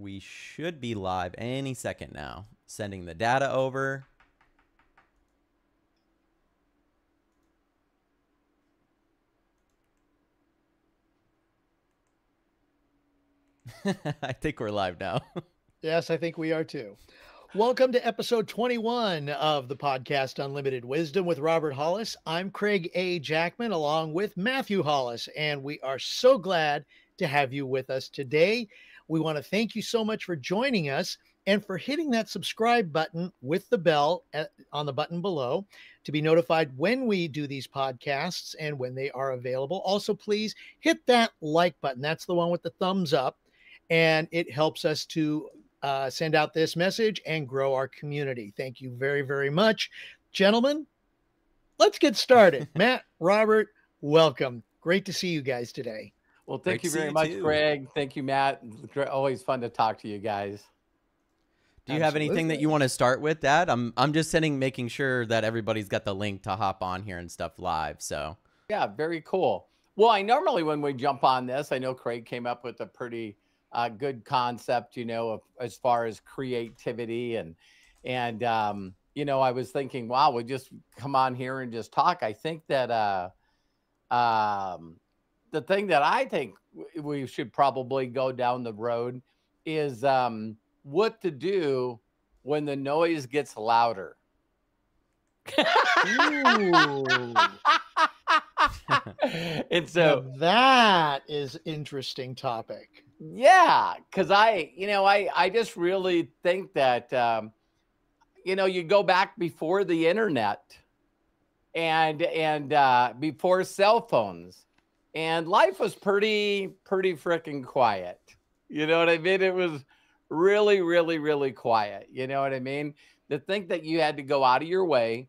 We should be live any second now. Sending the data over. I think we're live now. Yes, I think we are too. Welcome to episode 21 of the podcast Unlimited Wisdom with Robert Hollis. I'm Craig A. Jackman along with Matthew Hollis, and we are so glad to have you with us today. We want to thank you so much for joining us and for hitting that subscribe button with the bell on the button below to be notified when we do these podcasts and when they are available. Also, please hit that like button. That's the one with the thumbs up, and it helps us to send out this message and grow our community. Thank you very, very much. Gentlemen, let's get started. Matt, Robert, welcome. Great to see you guys today. Well, thank you very much, Greg. Thank you, Matt. Always fun to talk to you guys. Do you have anything that you want to start with, Dad? I'm just making sure that everybody's got the link to hop on here and stuff live. So yeah, very cool. Well, I normally, when we jump on this, I know Craig came up with a pretty good concept, you know, as far as creativity and you know, I was thinking, wow, we just come on here and just talk. I think that the thing that I think we should probably go down the road is what to do when the noise gets louder. And so now that is interesting topic. Yeah, because I just really think that you know, you go back before the internet and before cell phones, and life was pretty freaking quiet. You know what I mean? It was really quiet. You know what I mean? To think that you had to go out of your way,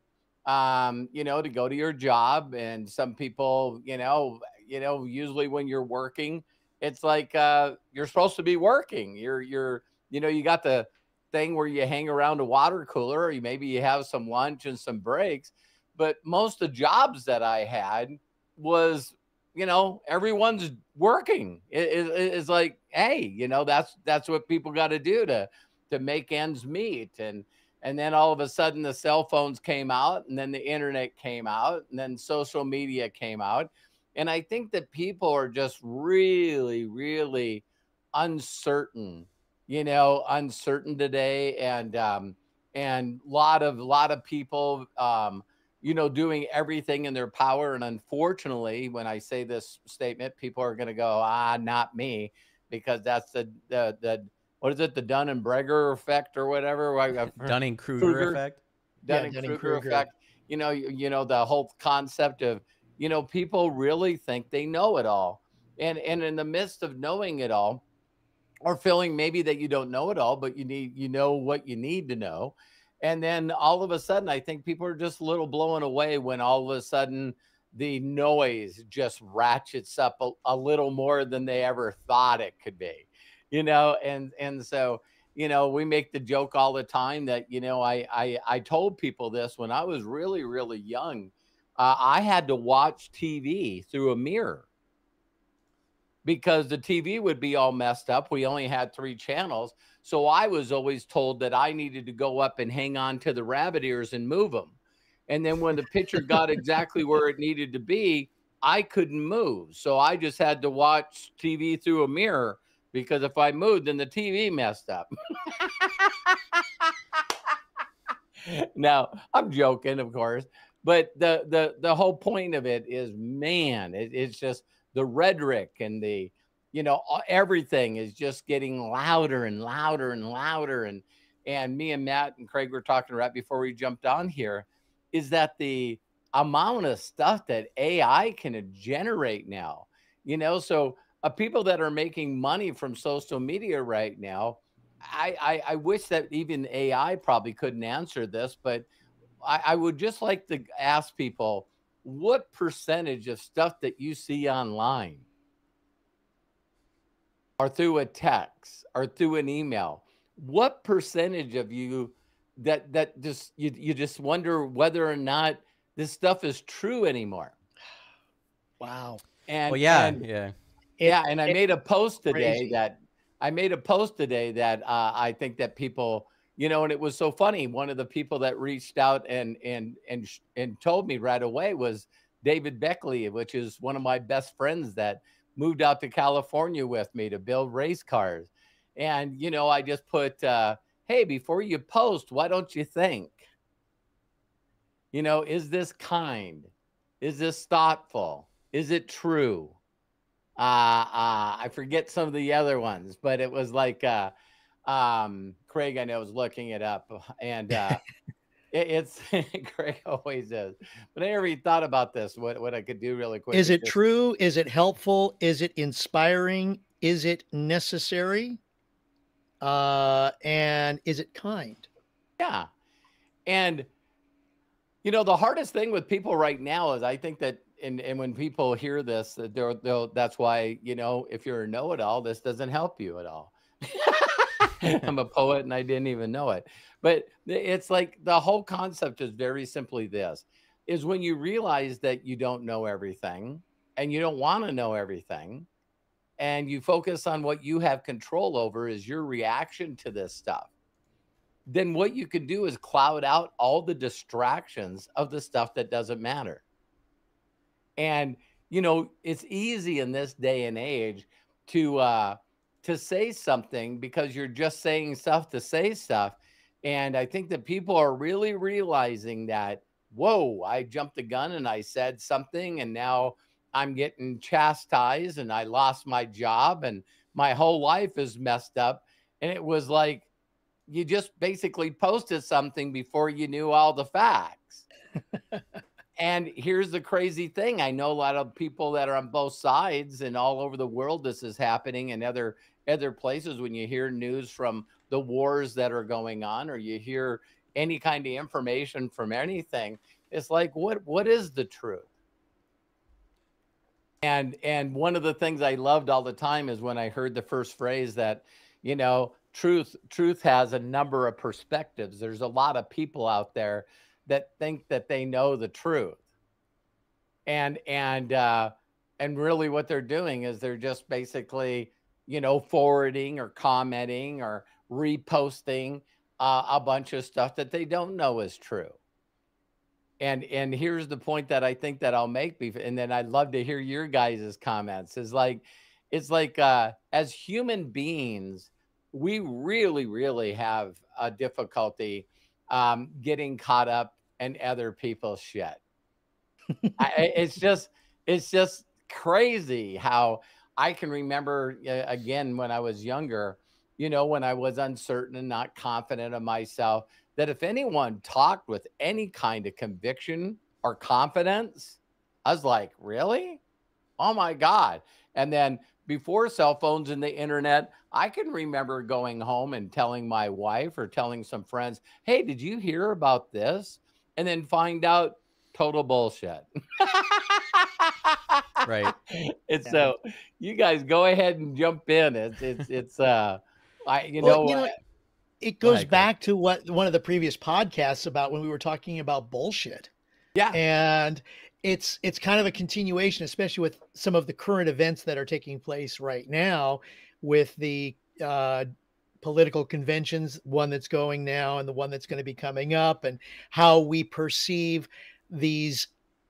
you know, to go to your job, and some people, you know, usually when you're working, it's like you're supposed to be working. You're you know, you got the thing where you hang around a water cooler, or maybe you have some lunch and some breaks. But most of the jobs that I had was, you know, everyone's working. It's like, hey, you know, that's what people got to do to make ends meet. And then all of a sudden the cell phones came out, and then the internet came out, and then social media came out. And I think that people are just really uncertain, you know, uncertain today. And lot of people, you know, doing everything in their power. And unfortunately, when I say this statement, people are going to go, not me, because that's the what is it? The Dunning-Kruger effect or whatever. Dunning-Kruger effect. Dunning-Kruger effect. You know, the whole concept of, you know, people really think they know it all. And in the midst of knowing it all, or feeling maybe that you don't know it all, but you know what you need to know. And then all of a sudden, I think people are just a little blown away when all of a sudden the noise just ratchets up a little more than they ever thought it could be, you know? And so, you know, we make the joke all the time that, you know, I told people this when I was really young. I had to watch TV through a mirror because the TV would be all messed up. We only had 3 channels. So I was always told that I needed to go up and hang on to the rabbit ears and move them. And then when the picture got exactly where it needed to be, I couldn't move. So I just had to watch TV through a mirror, because if I moved, then the TV messed up. Now, I'm joking, of course. But the whole point of it is, man, it's just the rhetoric and the, you know, everything is just getting louder and louder and louder. And me and Matt and Craig were talking right before we jumped on here, is that the amount of stuff that AI can generate now, you know, so people that are making money from social media right now, I wish that even AI probably couldn't answer this, but I would just like to ask people, what percentage of stuff that you see online or through a text or through an email, what percentage of you that just you just wonder whether or not this stuff is true anymore? Wow. And well, yeah. And I made a post today that I made a post today that I think that people, you know, and it was so funny. One of the people that reached out and told me right away was David Beckley, which is one of my best friends that moved out to California with me to build race cars. And, you know, I just put, hey, before you post, why don't you think? You know, is this kind? Is this thoughtful? Is it true? I forget some of the other ones, but it was like Craig, I know, was looking it up, and it's Craig always is. But I never even thought about this. What I could do really quick Is it true? Is it helpful? Is it inspiring? Is it necessary? And is it kind? Yeah. And you know, the hardest thing with people right now is I think that, and when people hear this, that's why, you know, if you're a know-it-all, this doesn't help you at all. I'm a poet and I didn't even know it. But it's like the whole concept is very simply this, is when you realize that you don't know everything and you don't want to know everything, and you focus on what you have control over is your reaction to this stuff, then what you can do is cloud out all the distractions of the stuff that doesn't matter. And, you know, it's easy in this day and age to say something because you're just saying stuff to say stuff. And I think that people are really realizing that, whoa, I jumped the gun and I said something and now I'm getting chastised and I lost my job and my whole life is messed up. And it was like, you just basically posted something before you knew all the facts. And here's the crazy thing. I know a lot of people that are on both sides and all over the world. This is happening and other places. When you hear news from the wars that are going on, or you hear any kind of information from anything, it's like, what is the truth? And one of the things I loved all the time is when I heard the first phrase that, you know, truth has a number of perspectives. There's a lot of people out there that think that they know the truth. And really what they're doing is they're just basically, you know, forwarding or commenting or reposting a bunch of stuff that they don't know is true. And here's the point that I think that I'll make, and then I'd love to hear your guys' comments, is like, it's like as human beings, we really, really have a difficulty getting caught up in other people's shit. It's just crazy how I can remember, again, when I was younger, you know, when I was uncertain and not confident of myself, that if anyone talked with any kind of conviction or confidence, I was like, really? Oh my God. And then before cell phones and the internet, I can remember going home and telling my wife or telling some friends, hey, did you hear about this? And then find out total bullshit. Right. And so you guys go ahead and jump in. It goes back to what one of the previous podcasts about when we were talking about bullshit. Yeah. And it's kind of a continuation, especially with some of the current events that are taking place right now with the political conventions, one that's going now and the one that's going to be coming up, and how we perceive these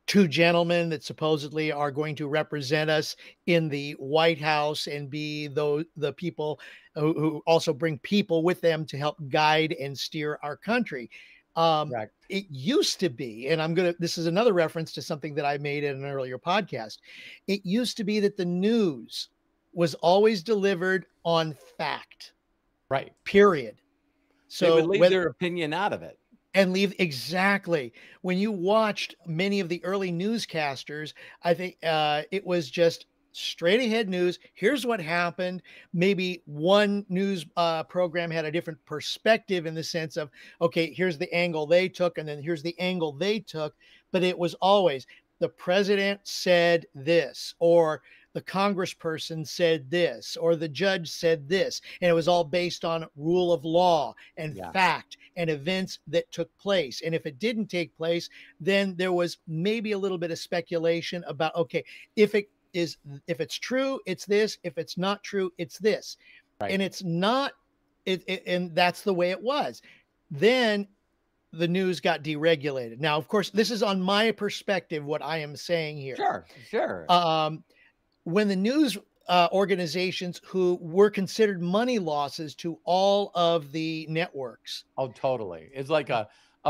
two gentlemen that supposedly are going to represent us in the White House and be the people who also bring people with them to help guide and steer our country. It used to be, and this is another reference to something that I made in an earlier podcast. It used to be that the news was always delivered on fact. Right. Period. So they would leave their opinion out of it. And leave, exactly. When you watched many of the early newscasters, I think it was just straight ahead news. Here's what happened. Maybe one news program had a different perspective in the sense of, okay, here's the angle they took, and then here's the angle they took. But it was always the president said this, or the congressperson said this, or the judge said this. And it was all based on rule of law and fact and events that took place. And if it didn't take place, then there was maybe a little bit of speculation about, okay, if it's true, it's this. If it's not true, it's this. And it's not, and that's the way it was. Then the news got deregulated. Now, of course, this is on my perspective, what I am saying here. Sure. When the news organizations who were considered money losses to all of the networks. Oh, totally. It's like a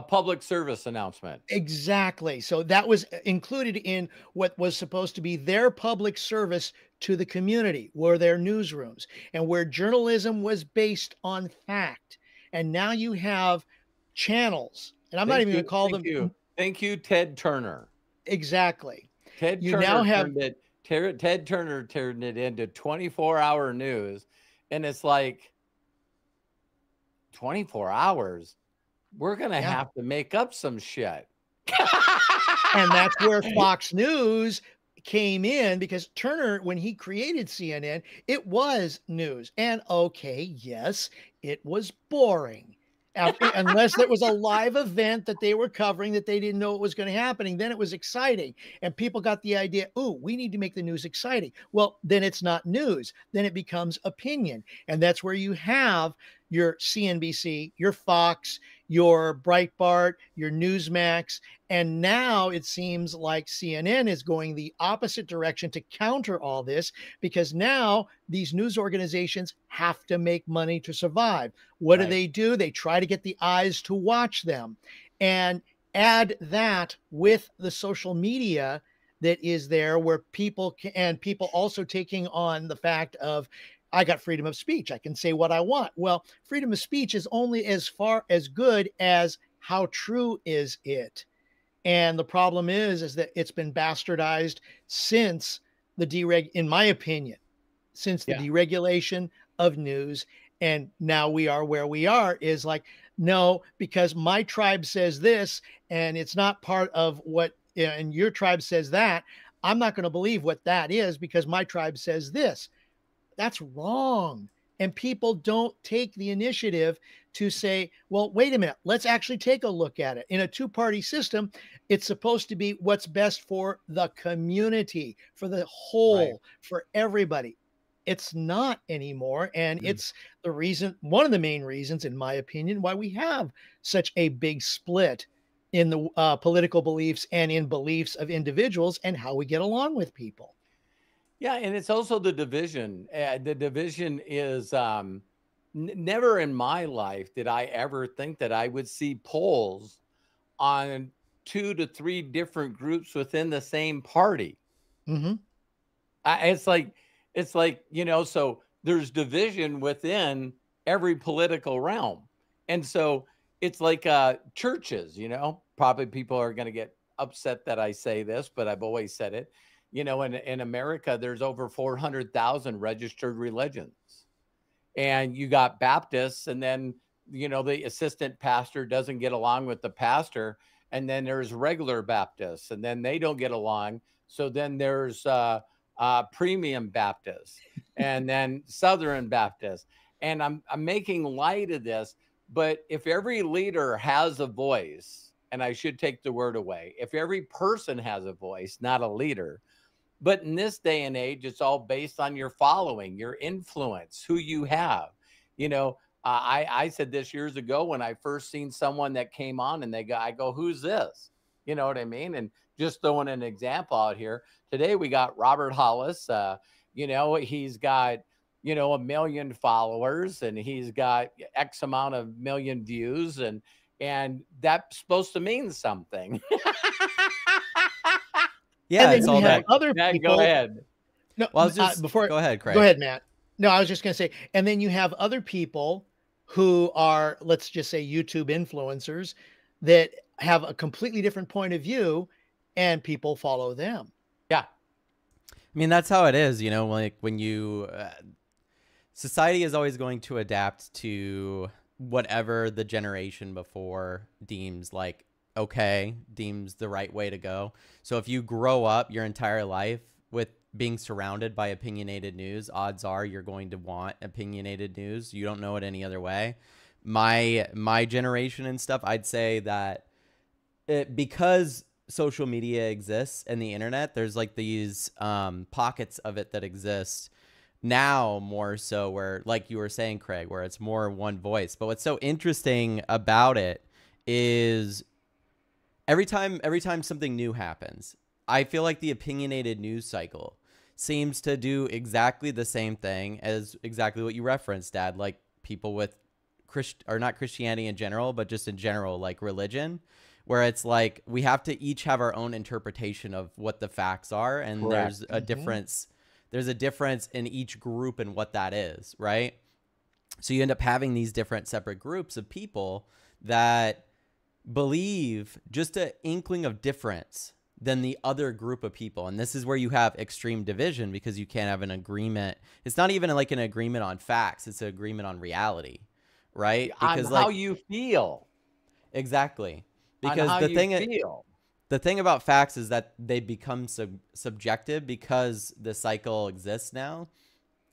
public service announcement. Exactly. So that was included in what was supposed to be their public service to the community, were their newsrooms, and where journalism was based on fact. And now you have channels, and I'm not even going to call them. Thank you, Ted Turner. Exactly. Ted Turner turned it into 24-hour news, and it's like 24 hours. We're going to have to make up some shit. And that's where Fox News came in, because Turner, when he created CNN, it was news. And okay, yes, it was boring. Unless it was a live event that they were covering that they didn't know what was going to happen. Then it was exciting. And people got the idea, oh, we need to make the news exciting. Well, then it's not news. Then it becomes opinion. And that's where you have your CNBC, your Fox, your Breitbart, your Newsmax. And now it seems like CNN is going the opposite direction to counter all this, because now these news organizations have to make money to survive. What do? They try to get the eyes to watch them, and add that with the social media that is there, where people also taking on the fact of, I got freedom of speech. I can say what I want. Well, freedom of speech is only as far as good as how true is it. And the problem is that it's been bastardized since in my opinion, since the deregulation of news. And now we are where we are, is like, no, because my tribe says this and it's not part of what, and your tribe says that, I'm not going to believe what that is because my tribe says this. That's wrong. And people don't take the initiative to say, well, wait a minute, let's actually take a look at it. In a two-party system, it's supposed to be what's best for the community, for the whole, for everybody. It's not anymore. And it's the reason, one of the main reasons, in my opinion, why we have such a big split in the political beliefs and in beliefs of individuals and how we get along with people. Yeah, and it's also the division. The division is never in my life did I ever think that I would see polls on 2 to 3 different groups within the same party. Mm-hmm. It's like, so there's division within every political realm. And so it's like churches, probably people are going to get upset that I say this, but I've always said it. In America, there's over 400,000 registered religions. And you got Baptists, and then, the assistant pastor doesn't get along with the pastor. And then there's regular Baptists, and then they don't get along. So then there's premium Baptists, and then Southern Baptists. And I'm making light of this, but if every leader has a voice, and I should take the word away, if every person has a voice, not a leader, but in this day and age, it's all based on your following, your influence, who you have. I said this years ago when I first seen someone that came on and I go, who's this? You know what I mean? And just throwing an example out here. Today we got Robert Hollis. He's got, 1 million followers, and he's got X amount of million views, and that's supposed to mean something. Yeah, it's all that. Other people. Go ahead. No, well, go ahead, Craig. Go ahead, Matt. No, I was just going to say, and then you have other people who are, let's just say, YouTube influencers that have a completely different point of view, and people follow them. Yeah. I mean, that's how it is, like when you, society is always going to adapt to whatever the generation before deems the right way to go. So if you grow up your entire life with being surrounded by opinionated news, odds are you're going to want opinionated news. You don't know it any other way. My generation and stuff, I'd say that because social media exists and the internet, there's like these pockets of it that exist now more so, where, like you were saying, Craig, where it's more one voice. But what's so interesting about it is every time something new happens, I feel like the opinionated news cycle seems to do exactly the same thing as exactly what you referenced, Dad. Like people with not Christianity in general, but just in general, like religion, where it's like we have to each have our own interpretation of what the facts are, and Correct. there's a difference. There's a difference in each group and what that is, right? So you end up having these different separate groups of people that believe just an inkling of difference than the other group of people. And this is where you have extreme division, because you can't have an agreement. It's not even like an agreement on facts. It's an agreement on reality, right? Because on how you feel. Exactly. On Because how the you thing feel. the thing about facts is that they become subjective, because the cycle exists now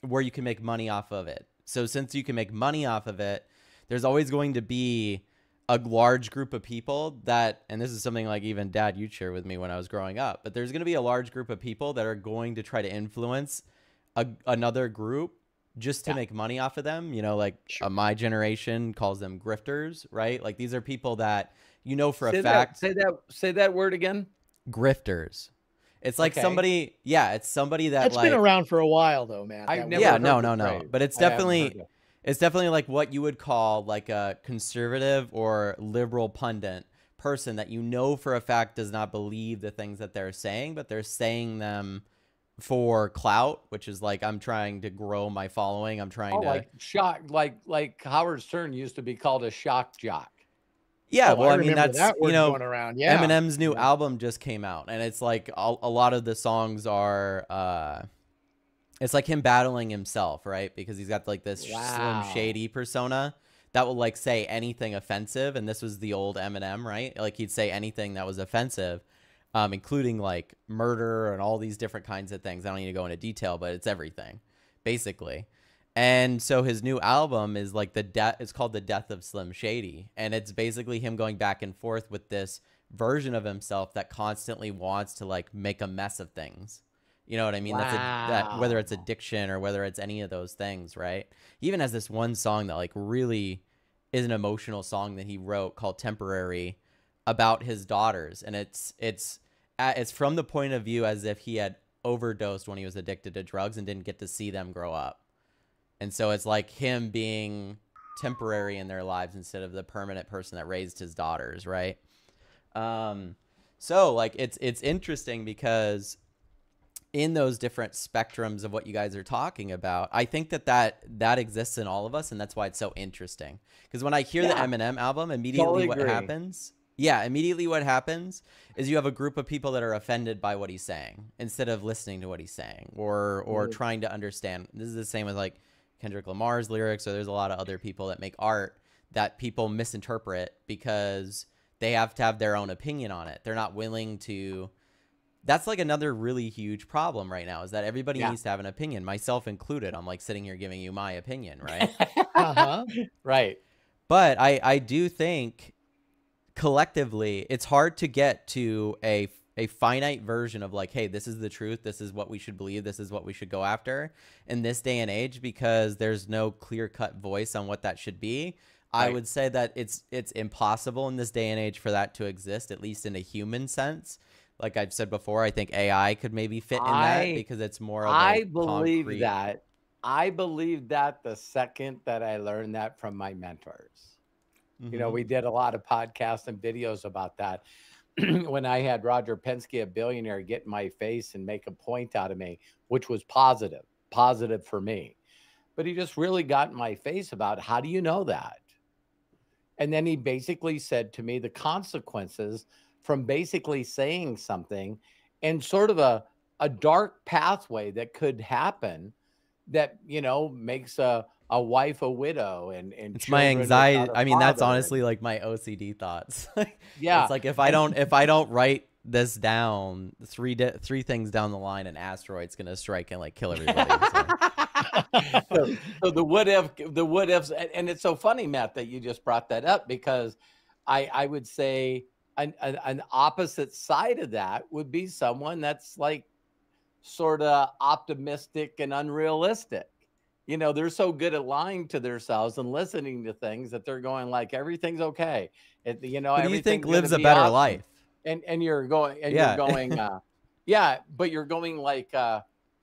where you can make money off of it. So since you can make money off of it, there's always going to be a large group of people that, and this is something like even Dad, you'd share with me when I was growing up, but there's going to be a large group of people that are going to try to influence another group just to make money off of them. You know, like my generation calls them grifters, right? Like these are people that, you know, for a fact. Say that word again. Grifters. It's like somebody, it's somebody that's been around for a while though, man. No. But it's definitely like what you would call like a conservative or liberal pundit person that, you know, for a fact does not believe the things that they're saying, but they're saying them for clout, which is like, I'm trying to grow my following. I'm trying to like Howard Stern used to be called a shock jock. Yeah, well, I mean, that's that word going around. Yeah, Eminem's new album just came out, and it's like a lot of the songs are, it's like him battling himself, right? Because he's got like this Slim Shady persona that will like say anything offensive, and this was the old Eminem, right? Like he'd say anything that was offensive, including like murder and all these different kinds of things. I don't need to go into detail, but it's everything, basically. And so his new album is like it's called The Death of Slim Shady. And it's basically him going back and forth with this version of himself that constantly wants to like make a mess of things. You know what I mean? That whether it's addiction or whether it's any of those things, right? He even has this one song that like really is an emotional song that he wrote called Temporary, about his daughters. And it's from the point of view as if he had overdosed when he was addicted to drugs and didn't get to see them grow up. And so it's like him being temporary in their lives instead of the permanent person that raised his daughters, right? So like it's interesting because in those different spectrums of what you guys are talking about, I think that exists in all of us, and that's why it's so interesting. Because when I hear the Eminem album, immediately what happens is you have a group of people that are offended by what he's saying instead of listening to what he's saying or trying to understand. This is the same with like Kendrick Lamar's lyrics, or there's a lot of other people that make art that people misinterpret because they have to have their own opinion on it. They're not willing to. That's like another really huge problem right now, is that everybody needs to have an opinion, myself included. I'm like sitting here giving you my opinion, right? Right. But I do think collectively it's hard to get to a finite version of like, hey, this is the truth, this is what we should believe, this is what we should go after in this day and age, because there's no clear-cut voice on what that should be. Right. I would say that it's impossible in this day and age for that to exist, at least in a human sense. Like I've said before, I think AI could maybe fit in that because it's more of a concrete. I believe that the second that I learned that from my mentors. Mm-hmm. You know, we did a lot of podcasts and videos about that. When I had Roger Penske, a billionaire, get in my face and make a point out of me, which was positive for me. But he just really got in my face about, how do you know that? And then he basically said to me the consequences from basically saying something and sort of a dark pathway that could happen that, you know, makes a wife a widow and it's my anxiety. I mean, that's honestly like my OCD thoughts. Yeah. It's like if I don't write this down, three things down the line, an asteroid's going to strike and like kill everybody. So the what ifs, and it's so funny, Matt, that you just brought that up, because I would say an opposite side of that would be someone that's like sort of optimistic and unrealistic. You know, they're so good at lying to themselves and listening to things that they're going like everything's okay. You know, Who do you think everything's going to lives a be better awesome. life? And you're going Yeah. yeah, but you're going like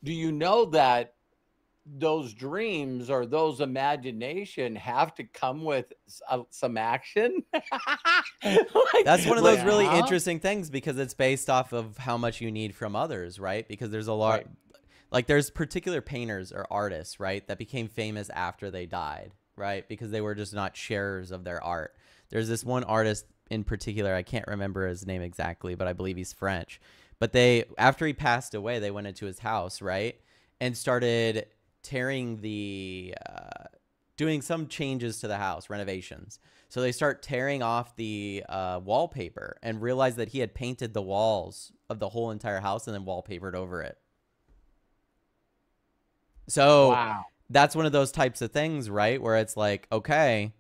do you know that those dreams or those imagination have to come with some action? That's one of those really Yeah. interesting things because it's based off of how much you need from others, right? Because there's a lot, Right. like there's particular painters or artists, right, that became famous after they died, right? Because they were just not sharers of their art. There's this one artist in particular, I can't remember his name exactly, but I believe he's French. But after he passed away, they went into his house, right? And started tearing doing some changes to the house, renovations. So they start tearing off the wallpaper and realize that he had painted the walls of the whole entire house and then wallpapered over it. So Wow. that's one of those types of things, right? Where it's like, okay,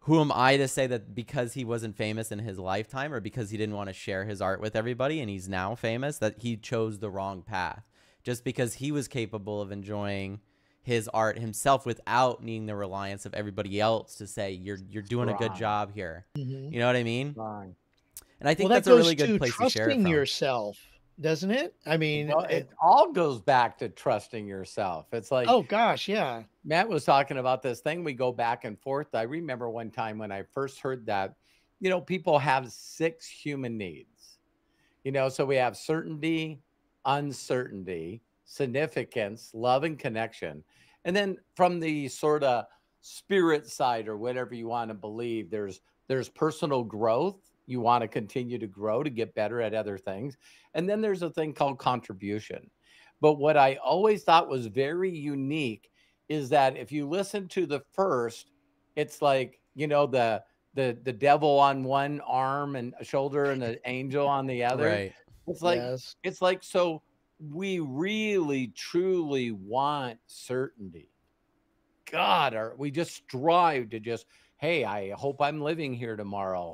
who am I to say that because he wasn't famous in his lifetime or because he didn't want to share his art with everybody and he's now famous, that he chose the wrong path just because he was capable of enjoying his art himself without needing the reliance of everybody else to say you're doing a good job here. Mhm. You know what I mean? Wrong. And I think Well, that's that a goes really good to place to share it trusting from. yourself, doesn't it? I mean, Well, it all goes back to trusting yourself. It's like, oh gosh, yeah. Matt was talking about this thing. We go back and forth. I remember one time when I first heard that, you know, people have 6 human needs, you know, so we have certainty, uncertainty, significance, love, and connection. And then from the sort of spirit side or whatever you want to believe, there's personal growth. You want to continue to grow to get better at other things. And then there's a thing called contribution. But what I always thought was very unique is that if you listen to the first, it's like, you know, the devil on one arm and a shoulder and an angel on the other. Right. Yes. It's like, so we really truly want certainty. God, or we just strive to just, hey, I hope I'm living here tomorrow.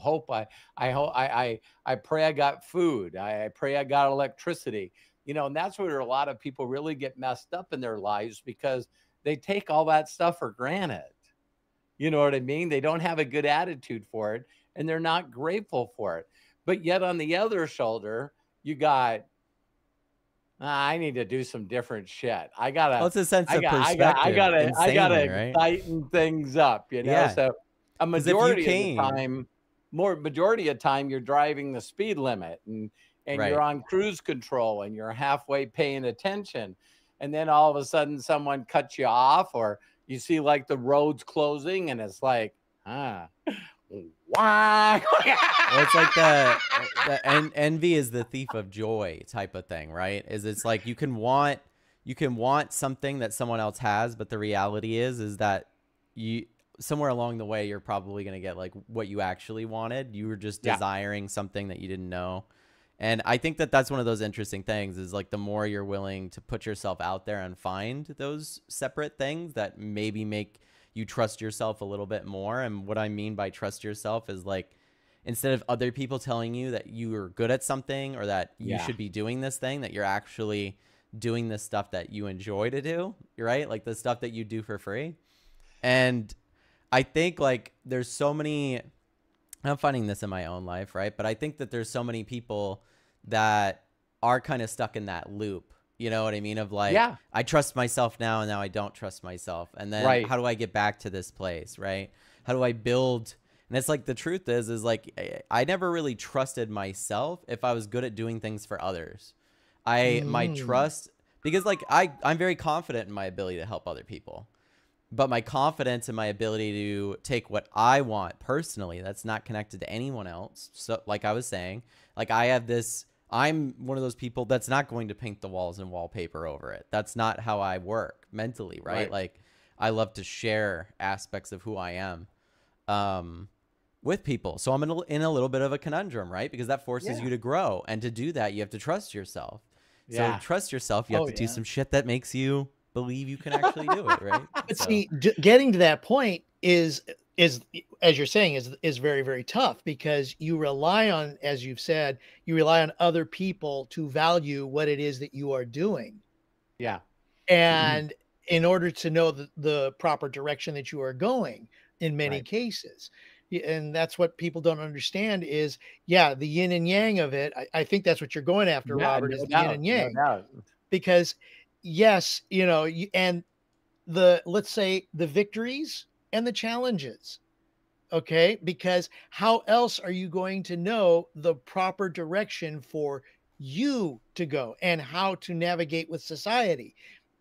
I pray I got food. I pray I got electricity. You know, and that's where a lot of people really get messed up in their lives because they take all that stuff for granted. You know what I mean? They don't have a good attitude for it and they're not grateful for it. But yet on the other shoulder, you got, I need to do some different shit. I gotta, Well, it's a sense of I perspective. gotta Insanely, right? tighten things up, you know? Yeah. So a 'Cause if you majority of the came- time, majority of time you're driving the speed limit and Right. you're on cruise control and you're halfway paying attention. And then all of a sudden someone cuts you off or you see like the roads closing and it's like, why? Well, it's like envy is the thief of joy type of thing, right? It's like you can want something that someone else has, but the reality is that you somewhere along the way you're probably going to get like what you actually wanted. You were just desiring something that you didn't know. And I think that that's one of those interesting things is like the more you're willing to put yourself out there and find those separate things that maybe make you trust yourself a little bit more. And what I mean by trust yourself is like, instead of other people telling you that you are good at something or that you should be doing this thing, that you're actually doing the stuff that you enjoy to do, right? Like the stuff that you do for free. And I think like there's so many, I'm finding this in my own life, right? But I think that there's so many people that are kind of stuck in that loop. You know what I mean? Of like, I trust myself now and now I don't trust myself. And then how do I get back to this place, right? How do I build? And it's like, the truth is like, I never really trusted myself if I was good at doing things for others. My trust, because like, I'm very confident in my ability to help other people. But my confidence in my ability to take what I want personally, that's not connected to anyone else. So like I was saying, like I'm one of those people that's not going to paint the walls and wallpaper over it. That's not how I work mentally, right? Like I love to share aspects of who I am with people. So I'm in a little bit of a conundrum, right? Because that forces you to grow. And to do that, you have to trust yourself. So trust yourself. You have to do some shit that makes you believe you can actually do it, right? But see, getting to that point is as you're saying, is very, very tough, because you rely on, as you've said, you rely on other people to value what it is that you are doing. Yeah. And in order to know the proper direction that you are going in many Right. cases. And that's what people don't understand is, yeah, the yin and yang of it. I think that's what you're going after, Yeah, Robert, no is the yin doubt, and no yang. doubt. Because yes, and let's say the victories and the challenges. Okay. Because how else are you going to know the proper direction for you to go and how to navigate with society?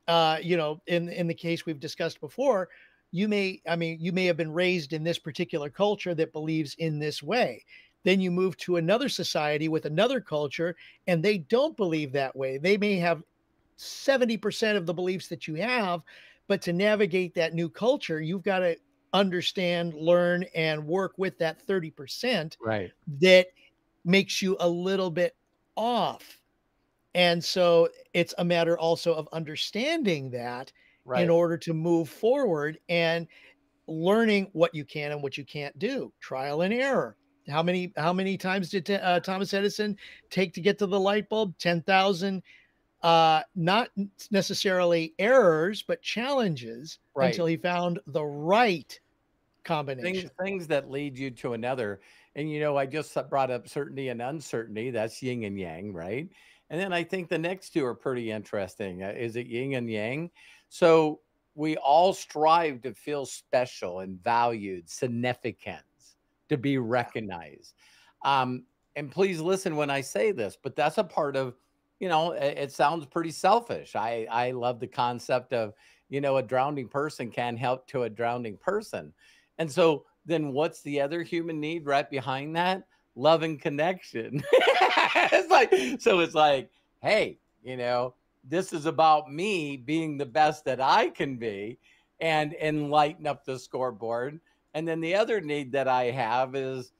In the case we've discussed before, you may have been raised in this particular culture that believes in this way. Then you move to another society with another culture, and they don't believe that way. They may have 70% of the beliefs that you have, but to navigate that new culture, you've got to understand, learn, and work with that 30% Right. that makes you a little bit off. And so it's a matter also of understanding that in Right. order to move forward and learning what you can and what you can't do. Trial and error. How many times did Thomas Edison take to get to the light bulb? 10,000 not necessarily errors, but challenges Right. until he found the right Things combination. things that lead you to another. And I just brought up certainty and uncertainty. That's yin and yang, right? And then I think the next two are pretty interesting. Is it yin and yang? So we all strive to feel special and valued, significance, to be recognized. Um, and please listen when I say this, but that's a part of, it sounds pretty selfish. I love the concept of, a drowning person can help to a drowning person. And so then what's the other human need right behind that? Love and connection. It's like, hey, this is about me being the best that I can be and lighten up the scoreboard. And then the other need that I have is,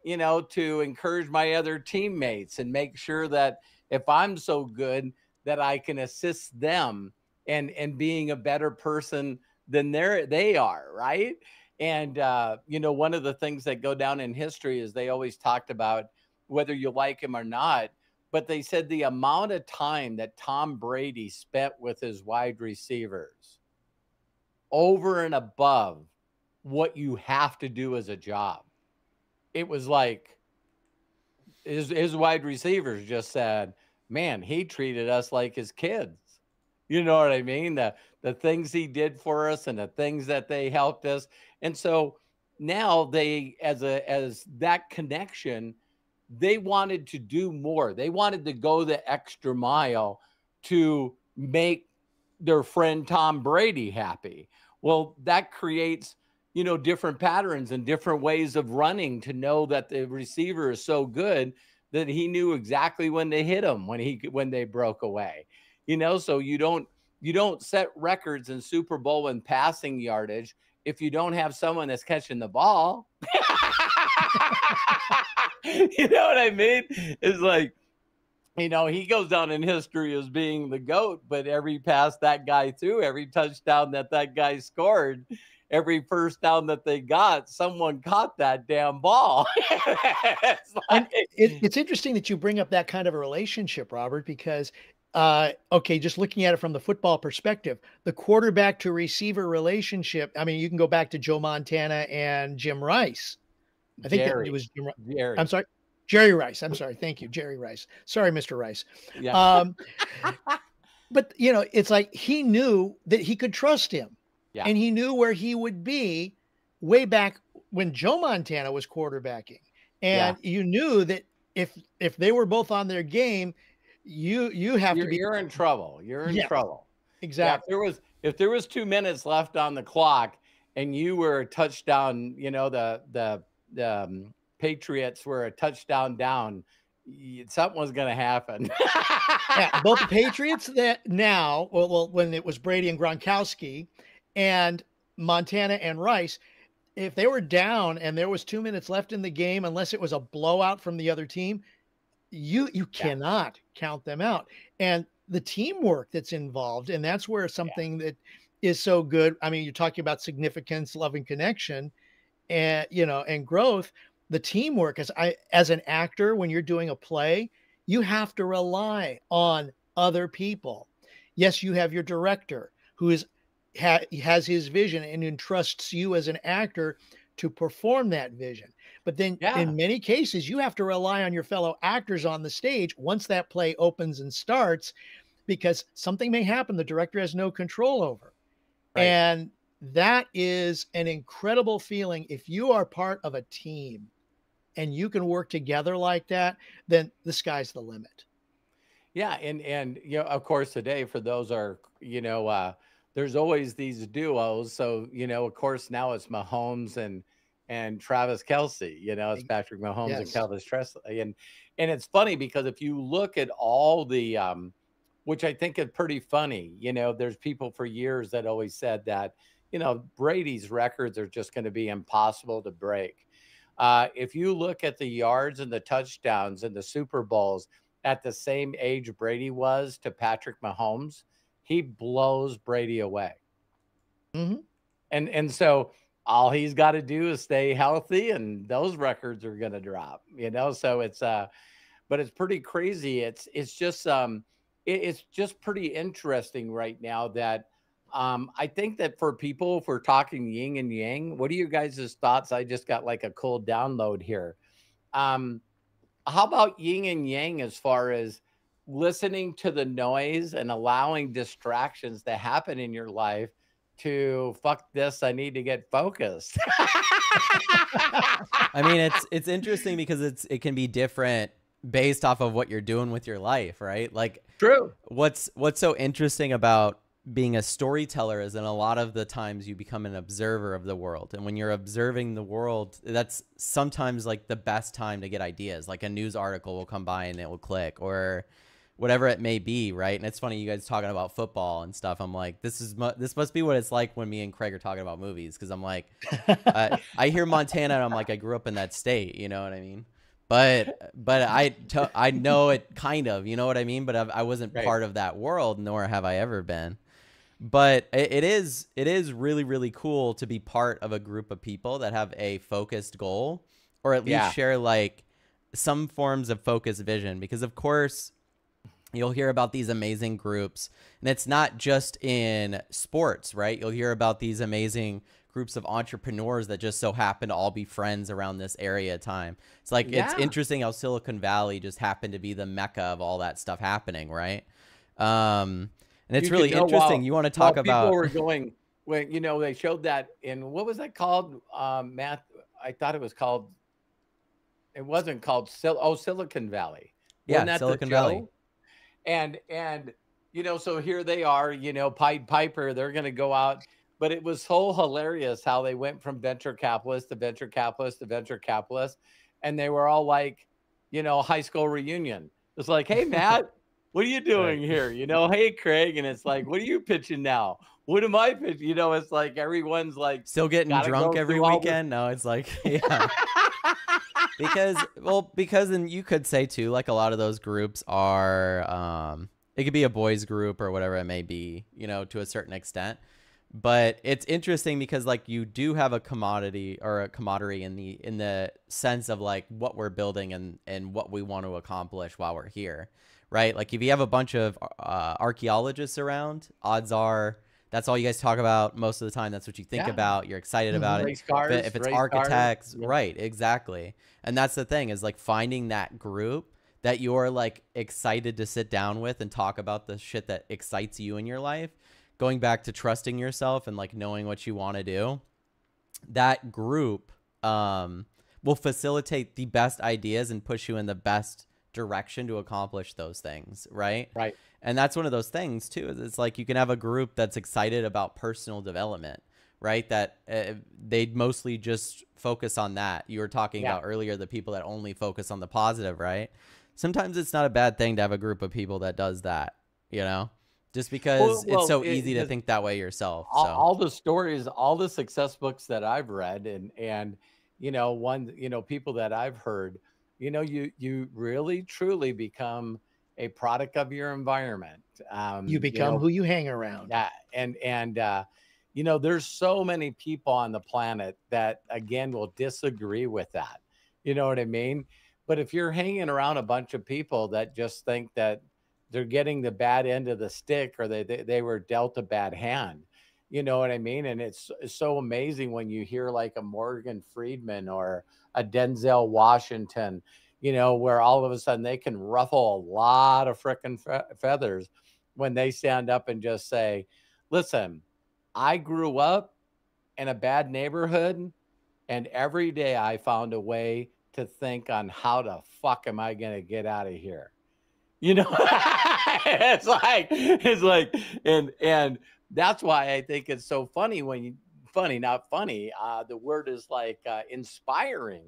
to encourage my other teammates and make sure that if I'm so good that I can assist them and being a better person than they are, right? And one of the things that go down in history is they always talked about whether you like him or not, but they said the amount of time that Tom Brady spent with his wide receivers over and above what you have to do as a job. It was like his wide receivers just said, man, he treated us like his kids. You know what I mean? The things he did for us and the things that they helped us. And so now they, as that connection, they wanted to do more. They wanted to go the extra mile to make their friend Tom Brady happy. Well, that creates, different patterns and different ways of running to know that the receiver is so good that he knew exactly when to hit him when they broke away. So you don't set records in Super Bowl in passing yardage if you don't have someone that's catching the ball. You know what I mean? It's like, he goes down in history as being the GOAT, but every pass that guy threw, every touchdown that guy scored, every first down that they got, someone caught that damn ball. And it's interesting that you bring up that kind of a relationship, Robert, because okay, just looking at it from the football perspective, the quarterback to receiver relationship. I mean, you can go back to Joe Montana and Jim Rice. I think that it was Jim. I'm sorry, Jerry Rice. I'm sorry. Thank you, Jerry Rice. Sorry, Mr. Rice. Yeah. But it's like he knew that he could trust him, Yeah. and he knew where he would be way back when Joe Montana was quarterbacking, and you knew that if they were both on their game, you have to be. You're in trouble. You're in trouble. Exactly. Yeah, if there was 2 minutes left on the clock and you were a touchdown, the Patriots were a touchdown down, something was going to happen. Yeah, both the Patriots when it was Brady and Gronkowski, and Montana and Rice, if they were down and there was 2 minutes left in the game, unless it was a blowout from the other team, you cannot count them out. And the teamwork that's involved, and that's where something that is so good. I mean, you're talking about significance, love, and connection. and, you know, and growth, the teamwork as an actor, when you're doing a play, you have to rely on other people. Yes, you have your director who has his vision and entrusts you as an actor to perform that vision. But then Yeah. in many cases, you have to rely on your fellow actors on the stage once that play opens and starts, because something may happen the director has no control over. Right. And that is an incredible feeling. If you are part of a team and you can work together like that, then the sky's the limit. Yeah, and you know, of course, today for those are there's always these duos. So of course, now it's Mahomes and Travis Kelsey. It's Patrick Mahomes and Yes. Travis Presley, and it's funny because if you look at all the which I think is pretty funny. There's people for years that always said that Brady's records are just going to be impossible to break. If you look at the yards and the touchdowns and the Super Bowls at the same age Brady was to Patrick Mahomes, he blows Brady away. Mm-hmm. And so all he's got to do is stay healthy and those records are going to drop, so it's but it's pretty crazy. It's just pretty interesting right now that I think that for people, if we're talking yin and yang, what are you guys' thoughts? I just got like a cool download here. How about yin and yang as far as listening to the noise and allowing distractions to happen in your life to fuck this, I need to get focused. I mean, it's interesting because it can be different based off of what you're doing with your life, right? Like, True. What's so interesting about being a storyteller is that a lot of the times you become an observer of the world. And when you're observing the world, that's sometimes like the best time to get ideas. Like a news article will come by and it will click, or whatever it may be, right? And it's funny, you guys talking about football and stuff. I'm like, this must be what it's like when me and Craig are talking about movies, because I'm like, I hear Montana and I'm like, I grew up in that state, you know what I mean? But I know it kind of, you know what I mean? But I wasn't Right. part of that world, nor have I ever been. But it is really, really cool to be part of a group of people that have a focused goal, or at least share like some forms of focused vision. Because of course, you'll hear about these amazing groups, and it's not just in sports, right? You'll hear about these amazing groups of entrepreneurs that just so happen to all be friends around this area of time. It's like, it's interesting how Silicon Valley just happened to be the mecca of all that stuff happening, right? And it's really interesting. You want to talk about people were going when they showed that in, what was that called? Math. I thought it was called. It wasn't called Silicon Valley. Wasn't that Silicon the show? Valley. And so here they are. Pied Piper. They're going to go out. But it was so hilarious how they went from venture capitalist to venture capitalist to venture capitalist, and they were all like, high school reunion. It's like, hey, Matt. What are you doing here? Hey, Craig. And it's like, what are you pitching now? What am I pitching? It's like everyone's like still getting drunk every weekend. No, it's like, yeah. because then you could say too, like a lot of those groups are, it could be a boys group or whatever it may be, to a certain extent. But it's interesting because like you do have a commodity or a camaraderie in the sense of like what we're building and what we want to accomplish while we're here. Right? Like if you have a bunch of archaeologists around, odds are that's all you guys talk about most of the time. That's what you think about. You're excited about race it. Cars, if it's architects, right? Exactly. And that's the thing is like finding that group that you're like excited to sit down with and talk about the shit that excites you in your life. Going back to trusting yourself and like knowing what you want to do. That group will facilitate the best ideas and push you in the best direction to accomplish those things, right? And that's one of those things too, is it's like you can have a group that's excited about personal development, right? That they'd mostly just focus on that. You were talking about earlier, the people that only focus on the positive, right? Sometimes it's not a bad thing to have a group of people that does that, just because it's so easy to think that way yourself. All the stories, all the success books that I've read and people that I've heard, you really truly become a product of your environment. You become who you hang around. Yeah. And You know, there's so many people on the planet that, again, will disagree with that. You know what I mean? But if you're hanging around a bunch of people that just think that they're getting the bad end of the stick, or they were dealt a bad hand, you know what I mean? And it's so amazing when you hear like a Morgan Freeman or a Denzel Washington, you know, where all of a sudden they can ruffle a lot of frickin' feathers when they stand up and just say, listen, I grew up in a bad neighborhood, and every day I found a way to think on how the fuck am I going to get out of here? You know, it's like, and that's why I think it's so funny when you, funny, not funny. The word is like inspiring,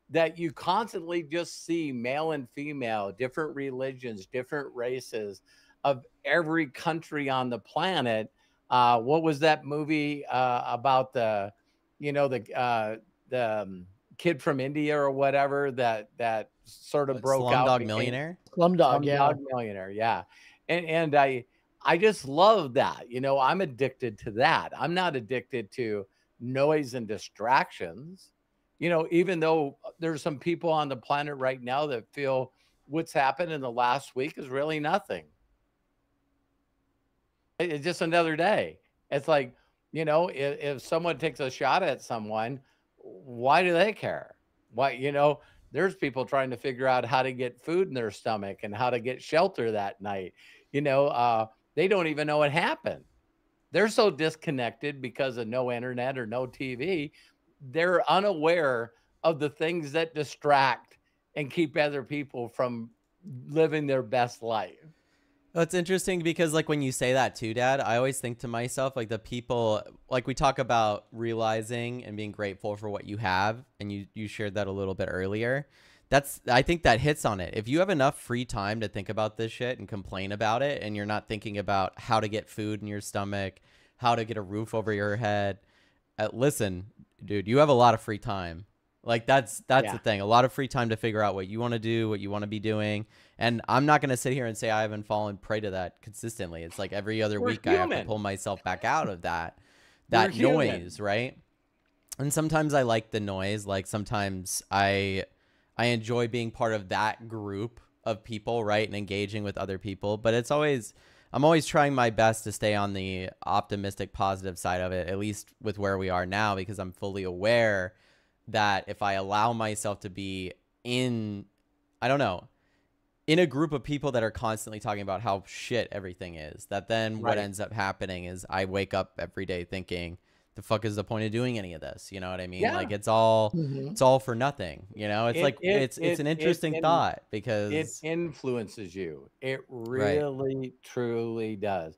that you constantly just see male and female, different religions, different races of every country on the planet. What was that movie about the, you know, the kid from India or whatever that sort of broke out? Slumdog Millionaire. Slumdog, yeah. Slumdog Millionaire, yeah. And I just love that. You know, I'm addicted to that. I'm not addicted to noise and distractions. You know, even though there's some people on the planet right now that feel what's happened in the last week is really nothing. It's just another day. It's like, you know, if someone takes a shot at someone, why do they care? Why, you know, there's people trying to figure out how to get food in their stomach and how to get shelter that night. You know, they don't even know what happened. They're so disconnected because of no internet or no TV. They're unaware of the things that distract and keep other people from living their best life. Well, it's interesting because like when you say that too, Dad, I always think to myself, like the people, like we talk about realizing and being grateful for what you have. And you shared that a little bit earlier. I think that hits on it. If you have enough free time to think about this shit and complain about it, and you're not thinking about how to get food in your stomach, how to get a roof over your head, listen, dude, you have a lot of free time. Like that's the thing. A lot of free time to figure out what you want to do, what you want to be doing. And I'm not going to sit here and say I haven't fallen prey to that consistently. It's like every other week I have to pull myself back out of that noise, right? And sometimes I like the noise. Like sometimes I enjoy being part of that group of people, right? And engaging with other people. But I'm always trying my best to stay on the optimistic, positive side of it, at least with where we are now, because I'm fully aware that if I allow myself to be in a group of people that are constantly talking about how shit everything is, that then what ends up happening is I wake up every day thinking, the fuck is the point of doing any of this? You know what I mean? Yeah. Like it's all for nothing. You know, it's it's an interesting thought because it influences you. It really truly does.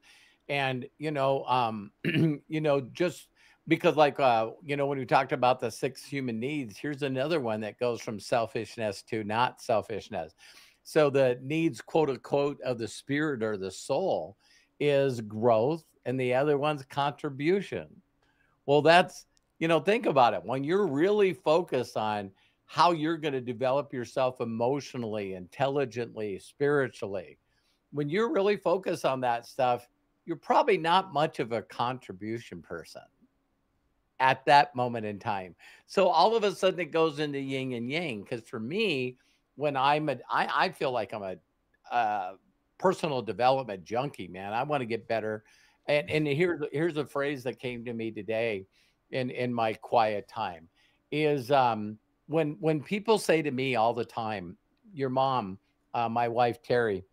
And you know, you know, just because like you know, when we talked about the 6 human needs, here's another one that goes from selfishness to not selfishness. So the needs, quote unquote, of the spirit or the soul is growth, and the other one's contribution. Well, that's, you know, think about it. When you're really focused on how you're going to develop yourself emotionally, intelligently, spiritually, when you're really focused on that stuff, you're probably not much of a contribution person at that moment in time. So all of a sudden it goes into yin and yang. Because for me, when I feel like I'm a personal development junkie, man. I want to get better. And here's a phrase that came to me today in my quiet time is when people say to me all the time, your mom, my wife, Terry,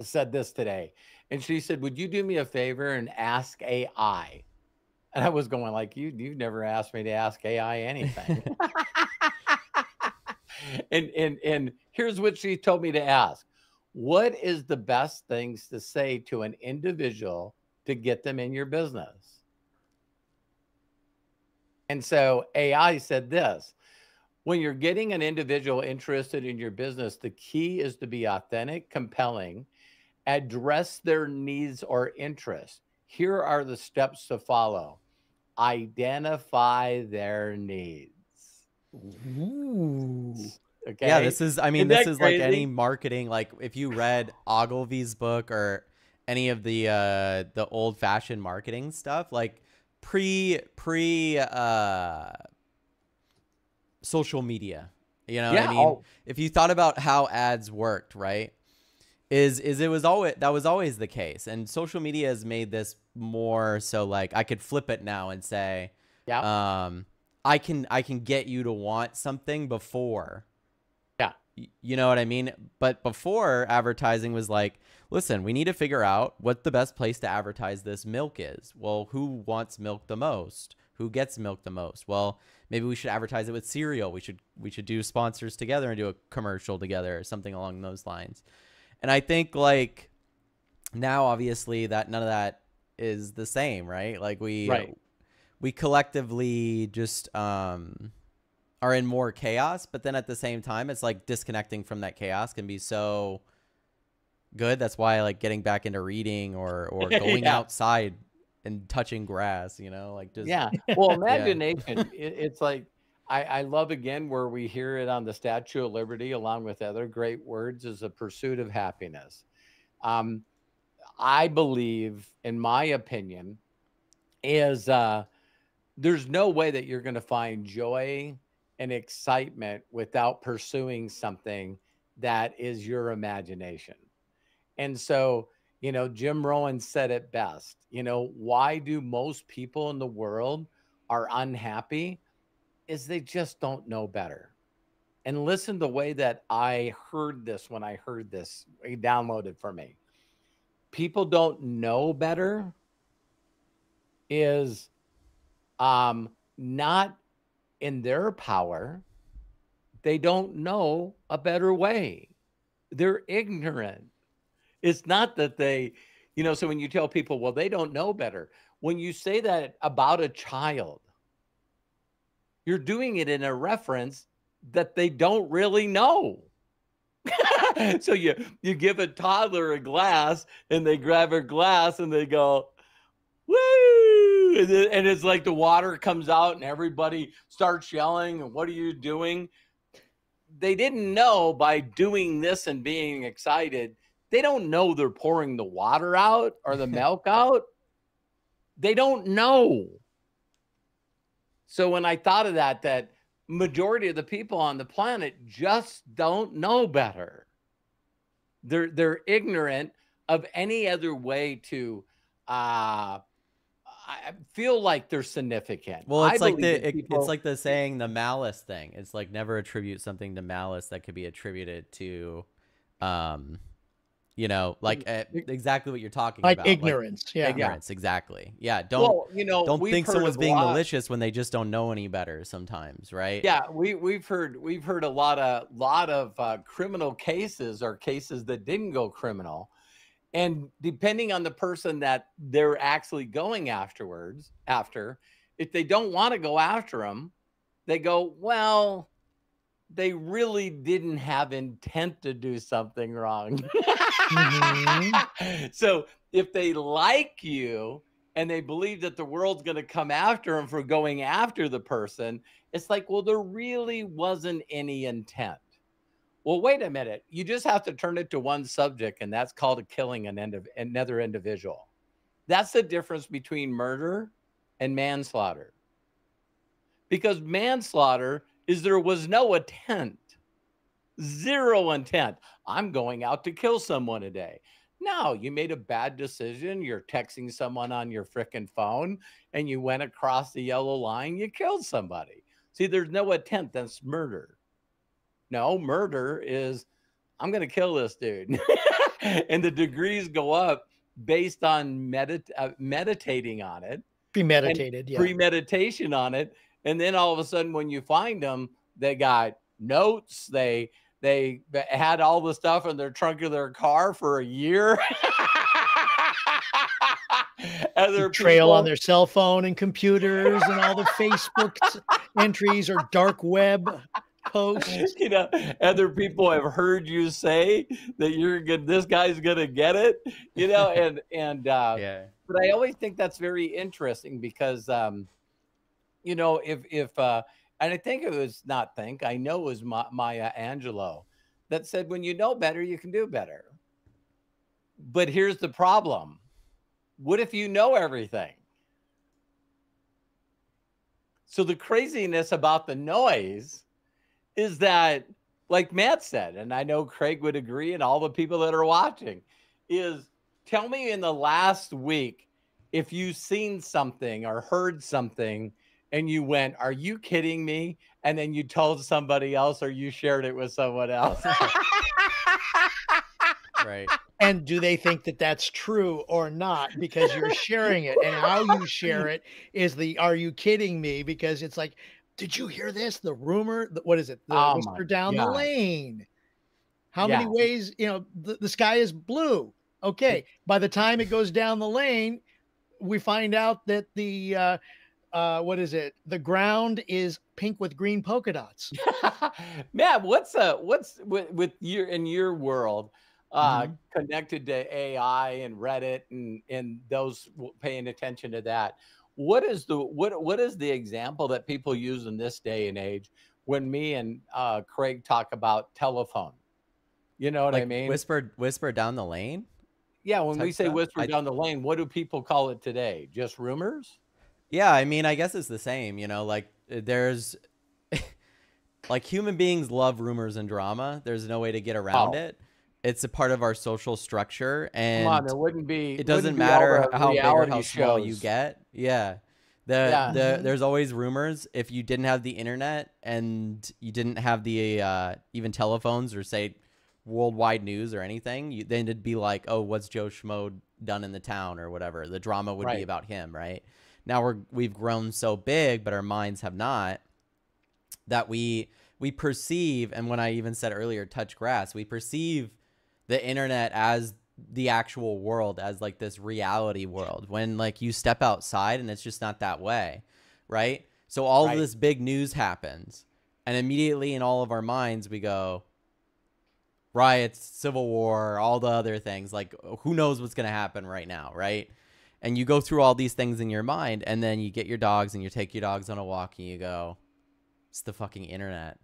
said this today. And she said, would you do me a favor and ask AI? And I was going like, you've never asked me to ask AI anything. and here's what she told me to ask. What is the best things to say to an individual to get them in your business? And so AI said this: when you're getting an individual interested in your business, the key is to be authentic, compelling, address their needs or interests. Here are the steps to follow. Identify their needs. Ooh. Okay. Yeah, this is like any marketing. Like if you read Ogilvy's book or any of the old fashioned marketing stuff, like pre social media. You know what I Yeah. mean? If you thought about how ads worked, right? Is it was always that was always the case. And social media has made this more so like I could flip it now and say, Yeah. I can get you to want something before. Yeah. You know what I mean? But before, advertising was like, listen, we need to figure out what the best place to advertise this milk is. Well, who wants milk the most? Who gets milk the most? Well, maybe we should advertise it with cereal. We should do sponsors together and do a commercial together or something along those lines. And I think like now, obviously, that none of that is the same, right? Like we collectively just are in more chaos, but then at the same time, it's like disconnecting from that chaos can be so good. That's why like getting back into reading or going Yeah. outside and touching grass, you know, like just Yeah. Well, imagination, it's like, I love again where we hear it on the Statue of Liberty, along with other great words, is a pursuit of happiness. I believe, in my opinion, is there's no way that you're going to find joy and excitement without pursuing something that is your imagination. And so, Jim Rohn said it best. Why do most people in the world are unhappy? Is they just don't know better. And listen, the way that I heard this when I heard this, he downloaded for me. People don't know better is not in their power. They don't know a better way. They're ignorant. It's not that they, so when you tell people, well, they don't know better, when you say that about a child, you're doing it in a reference that they don't really know. So you give a toddler a glass and they grab a glass and they go, woo! And it's like the water comes out and everybody starts yelling. And what are you doing? They didn't know by doing this and being excited. They don't know they're pouring the water out or the milk out. They don't know. So when I thought of that majority of the people on the planet just don't know better. They're ignorant of any other way to I feel like they're significant. well, it's like people, it's like the saying the malice thing. It's like never attribute something to malice that could be attributed to like exactly what you're talking like about. ignorance. Like, Yeah. ignorance. Exactly. Yeah. Don't think someone's being malicious when they just don't know any better sometimes. Right. Yeah. We've heard a lot of criminal cases or cases that didn't go criminal. And depending on the person that they're actually going after, if they don't want to go after them, they go, well, they really didn't have intent to do something wrong. Mm-hmm. So if they like you and they believe that the world's going to come after them for going after the person, it's like, well, there really wasn't any intent. Well, wait a minute. You just have to turn it to one subject, and that's called killing another individual. That's the difference between murder and manslaughter. Because manslaughter is there was no intent, zero intent. I'm going out to kill someone today. No, you made a bad decision. You're texting someone on your frickin' phone, and you went across the yellow line. You killed somebody. See, there's no intent. That's murder. No, murder is, I'm going to kill this dude. And the degrees go up based on meditating on it. Premeditated, yeah. Premeditation on it. And then all of a sudden, when you find them, they got notes. They had all the stuff in their trunk of their car for a year. Other trail on their cell phone and computers and all the Facebook entries or dark web posts. Other people have heard you say that you're good. This guy's gonna get it. And yeah. But I always think that's very interesting because if and I think it was I know it was Maya Angelou that said, when you know better, you can do better. But here's the problem. What if you know everything? So the craziness about the noise is that, like Matt said, and I know Craig would agree, and all the people that are watching, is tell me in the last week if you've seen something or heard something and you went, are you kidding me? And then you told somebody else or you shared it with someone else. Right. And do they think that that's true or not? Because you're sharing it, and how you share it is the "Are you kidding me?" Because it's like, did you hear this? The rumor, what is it? The Oh my whisper down the God. lane. How many Yeah. ways, the sky is blue. Okay. By the time it goes down the lane, we find out that what is it? The ground is pink with green polka dots. Matt, what's with your in your world connected to AI and Reddit and those paying attention to that? What is the example that people use in this day and age when me and Craig talk about telephone? You know what I Like mean? whisper down the lane Yeah, when we type say stuff. whisper down the lane, what do people call it today? Just rumors? Yeah, I mean, I guess it's the same, like there's like human beings love rumors and drama. There's no way to get around Oh, it. It's a part of our social structure, come on, and there wouldn't it wouldn't doesn't be all matter the how big or how reality small you shows. get. Yeah. Yeah. There's always rumors. If you didn't have the internet and you didn't have the even telephones or say worldwide news or anything, then it'd be like, oh, what's Joe Schmo done in the town or whatever. The drama would be Right. about him, right? Now we've grown so big, but our minds have not, that we perceive, and when I even said earlier, touch grass, we perceive the internet as the actual world, as like this reality world, when like you step outside and it's just not that way, right? So all of Right. this big news happens, and immediately in all of our minds we go, riots, civil war, all the other things, like who knows what's going to happen right now, right? And you go through all these things in your mind, and then you get your dogs and you take your dogs on a walk and you go, it's the fucking internet.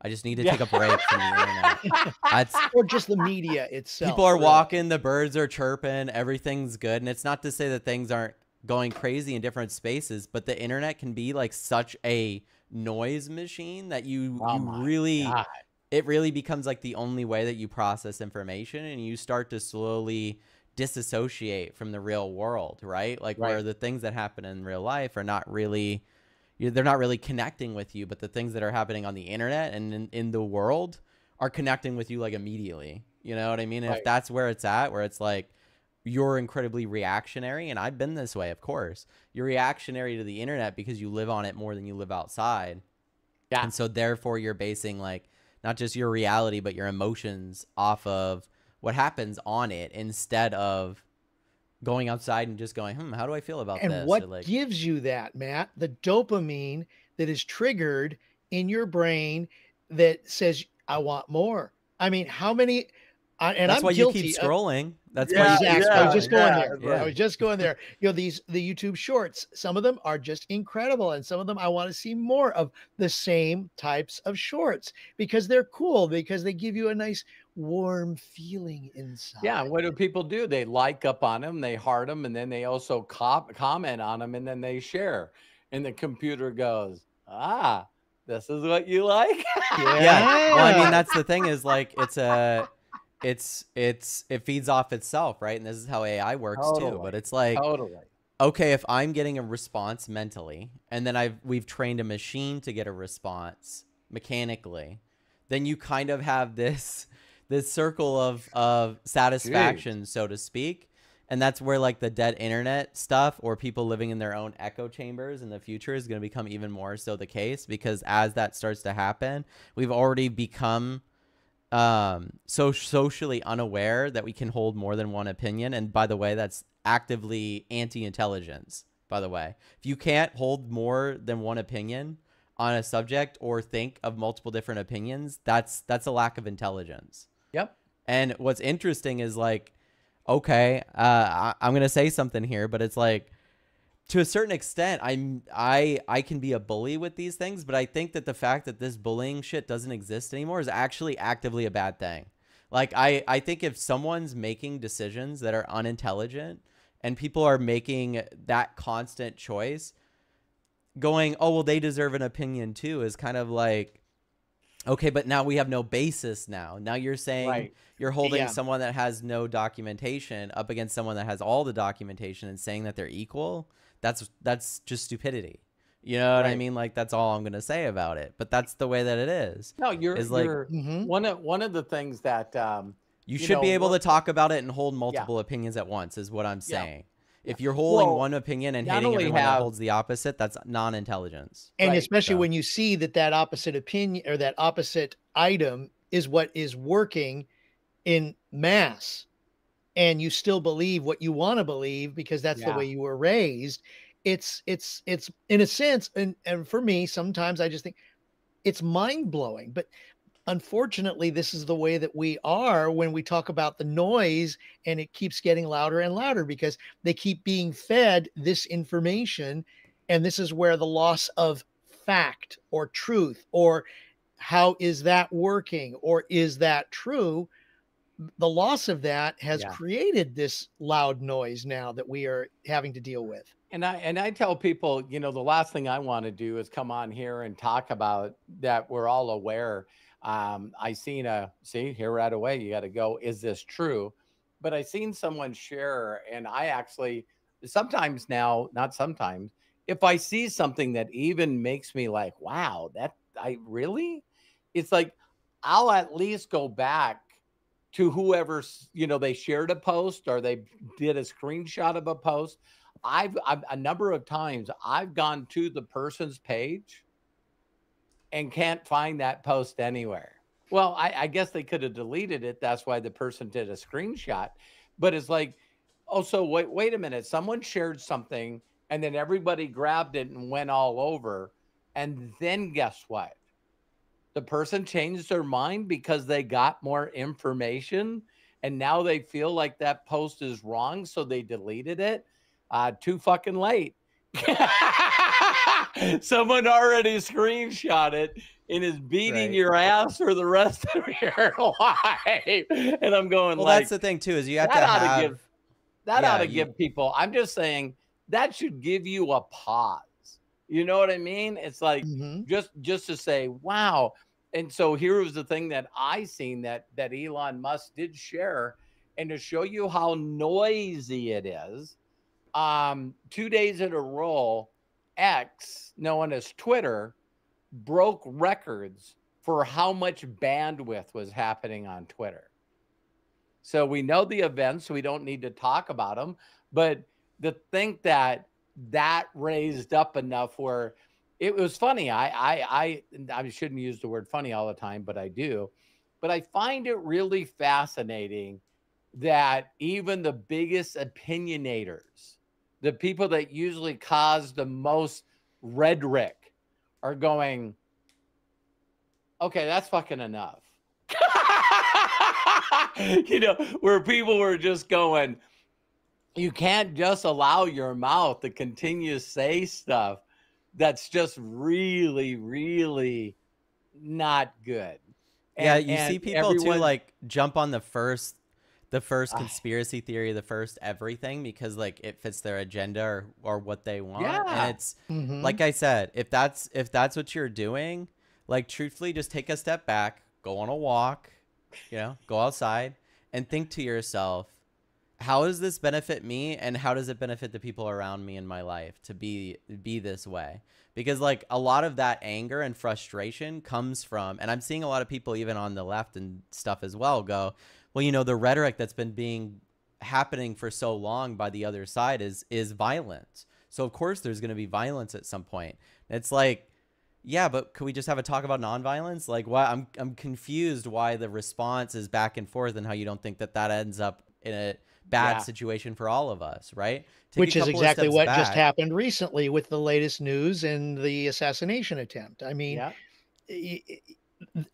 I just need to take a break from the internet. That's, Or just the media itself. people are really. walking, the birds are chirping, everything's good. And it's not to say that things aren't going crazy in different spaces, but the internet can be like such a noise machine that Oh you my really, God. it really becomes like the only way that you process information, and you start to slowly disassociate from the real world, right? Like where Right. the things that happen in real life are not really, they're not really connecting with you, but the things that are happening on the internet and in the world are connecting with you like immediately. You know what I mean? And Right. if that's where it's at, where it's like you're incredibly reactionary, and I've been this way, of course, you're reactionary to the internet because you live on it more than you live outside. Yeah. And so therefore you're basing like not just your reality, but your emotions off of what happens on it, instead of going outside and just going, how do I feel about And this? what Or like, gives you that, Matt? The dopamine that is triggered in your brain that says, I want more. I mean, how many, and that's I'm why you keep guilty of scrolling. That's why Yeah, you keep exactly. I was just scrolling. going yeah, there. Yeah. I was just going there. The YouTube shorts, some of them are just incredible. And some of them I want to see more of the same types of shorts because they're cool, because they give you a nice warm feeling inside. Yeah, and what do people do? They like up on them, they heart them, and then they also comment on them, and then they share. And the computer goes, this is what you like? Yeah. Well, I mean, Yeah. that's the thing, is like it feeds off itself, right? And this is how AI works too. But Totally. it's like, Totally. okay, if I'm getting a response mentally, and then we've trained a machine to get a response mechanically, then you kind of have this circle of satisfaction, so to speak. And that's where like the dead internet stuff, or people living in their own echo chambers in the future, is going to become even more so the case, because as that starts to happen, we've already become so socially unaware that we can hold more than one opinion. And by the way, that's actively anti-intelligence, by the way. If you can't hold more than one opinion on a subject or think of multiple different opinions, that's a lack of intelligence. Yep. And what's interesting is like, okay, I'm gonna say something here, but it's like, to a certain extent, I can be a bully with these things, but I think that the fact that this bullying shit doesn't exist anymore is actually actively a bad thing. Like I think if someone's making decisions that are unintelligent and people are making that constant choice, going, oh, well, they deserve an opinion too, is kind of like, okay, but now we have no basis now. Now you're saying Right. you're holding Yeah. someone that has no documentation up against someone that has all the documentation and saying that they're equal. That's just stupidity. You know what I Right. mean? Like, that's all I'm going to say about it. But that's the way that it is. No, Is like, Mhm. one of the things that you should be able to talk about it and hold Yeah. multiple opinions at once, is what I'm Yeah. saying. Yeah. If you're holding Well, one opinion and not hating only everyone that have holds the opposite, that's non-intelligence. And Right. especially So, when you see that opposite opinion or that opposite item is what is working in mass, and you still believe what you want to believe because that's the Yeah. way you were raised. It's in a sense, and for me, sometimes I just think it's mind blowing. But unfortunately, this is the way that we are when we talk about the noise, and it keeps getting louder and louder because they keep being fed this information. And this is where the loss of fact or truth, or how is that working, or is that true? The loss of that has Yeah. created this loud noise now that we are having to deal with. And I tell people, the last thing I want to do is come on here and talk about that. We're all aware. I see here right away. You got to go. Is this true? But I seen someone share, and I actually sometimes now, not sometimes, if I see something that even makes me like, wow, that I really, it's like I'll at least go back to whoever they shared a post or they did a screenshot of a post. I've a number of times I've gone to the person's page and can't find that post anywhere. Well, I guess they could have deleted it. That's why the person did a screenshot. But it's like, oh, so wait a minute. Someone shared something and then everybody grabbed it and went all over. And then guess what? The person changed their mind because they got more information and now they feel like that post is wrong. So they deleted it. Too fucking late. Someone already screenshot it and is beating right. your ass for the rest of your life. And I'm going, Well, like, that's the thing too, is you have that to ought to have, give that ought yeah, to give people. I'm just saying that should give you a pause. You know what I mean? It's like Mhm. just to say, wow. And so here was the thing that I seen that Elon Musk did share, and to show you how noisy it is. 2 days in a row, X, known as Twitter, broke records for how much bandwidth was happening on Twitter. So we know the events, so we don't need to talk about them. But to think that raised up enough where it was funny. I shouldn't use the word funny all the time, but I do. But I find it really fascinating that even the biggest opinionators, the people that usually cause the most rhetoric, are going, okay, that's fucking enough. Where people were just going, you can't just allow your mouth to continue to say stuff that's just really, really not good. yeah, And you see people too, everyone's like, jump on the first conspiracy theory, the first everything, because like it fits their agenda or what they want. And yeah, it's Mhm. like I said, if that's what you're doing, like, truthfully, just take a step back, go on a walk, go outside and think to yourself, how does this benefit me, and how does it benefit the people around me in my life to be this way? Because like a lot of that anger and frustration comes from, and I'm seeing a lot of people even on the left and stuff as well go, well, the rhetoric that's been happening for so long by the other side is violent. So of course there's going to be violence at some point. It's like, yeah, but could we just have a talk about nonviolence? Like, why I'm confused why the response is back and forth, and how you don't think that ends up in a bad yeah, situation for all of us, right? Take Which a is couple of exactly steps what just back. happened recently with the latest news and the assassination attempt. I mean, yeah. i- i-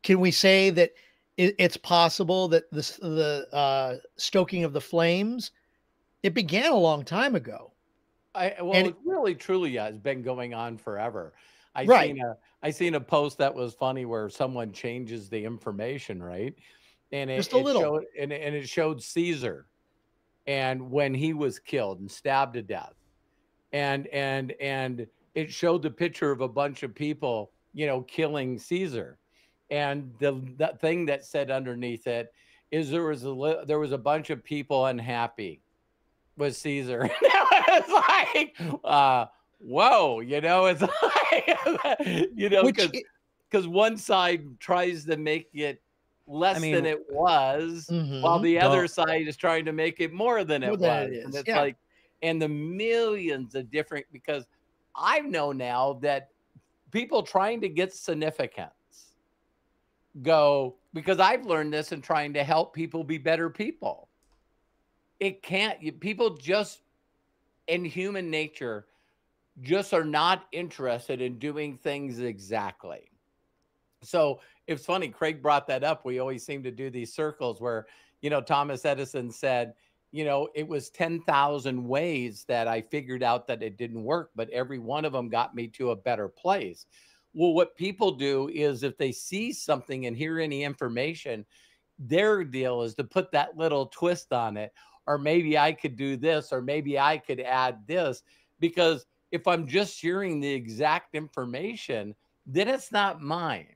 can we say that it's possible that the stoking of the flames, it began a long time ago? Well, And it really truly has been going on forever. I right, seen a I seen a post that was funny where someone changes the information, right? And just a little. it showed Caesar and when he was killed and stabbed to death. And it showed the picture of a bunch of people, you know, killing Caesar. And the thing that said underneath it is there was a bunch of people unhappy with Caesar. It's like, whoa, you know, it's like, you know, because one side tries to make it less than it was, while the other side is trying to make it more than it was. And it's like, and the millions of different, because I know now that people trying to get significance go, because I've learned this in trying to help people be better people. It can't, people just in human nature just are not interested in doing things exactly. So it's funny, Craig brought that up. We always seem to do these circles where, you know, Thomas Edison said, you know, it was 10,000 ways that I figured out that it didn't work, but every one of them got me to a better place. Well, what people do is if they see something and hear any information, their deal is to put that little twist on it, or maybe I could do this, or maybe I could add this, because if I'm just hearing the exact information, then it's not mine.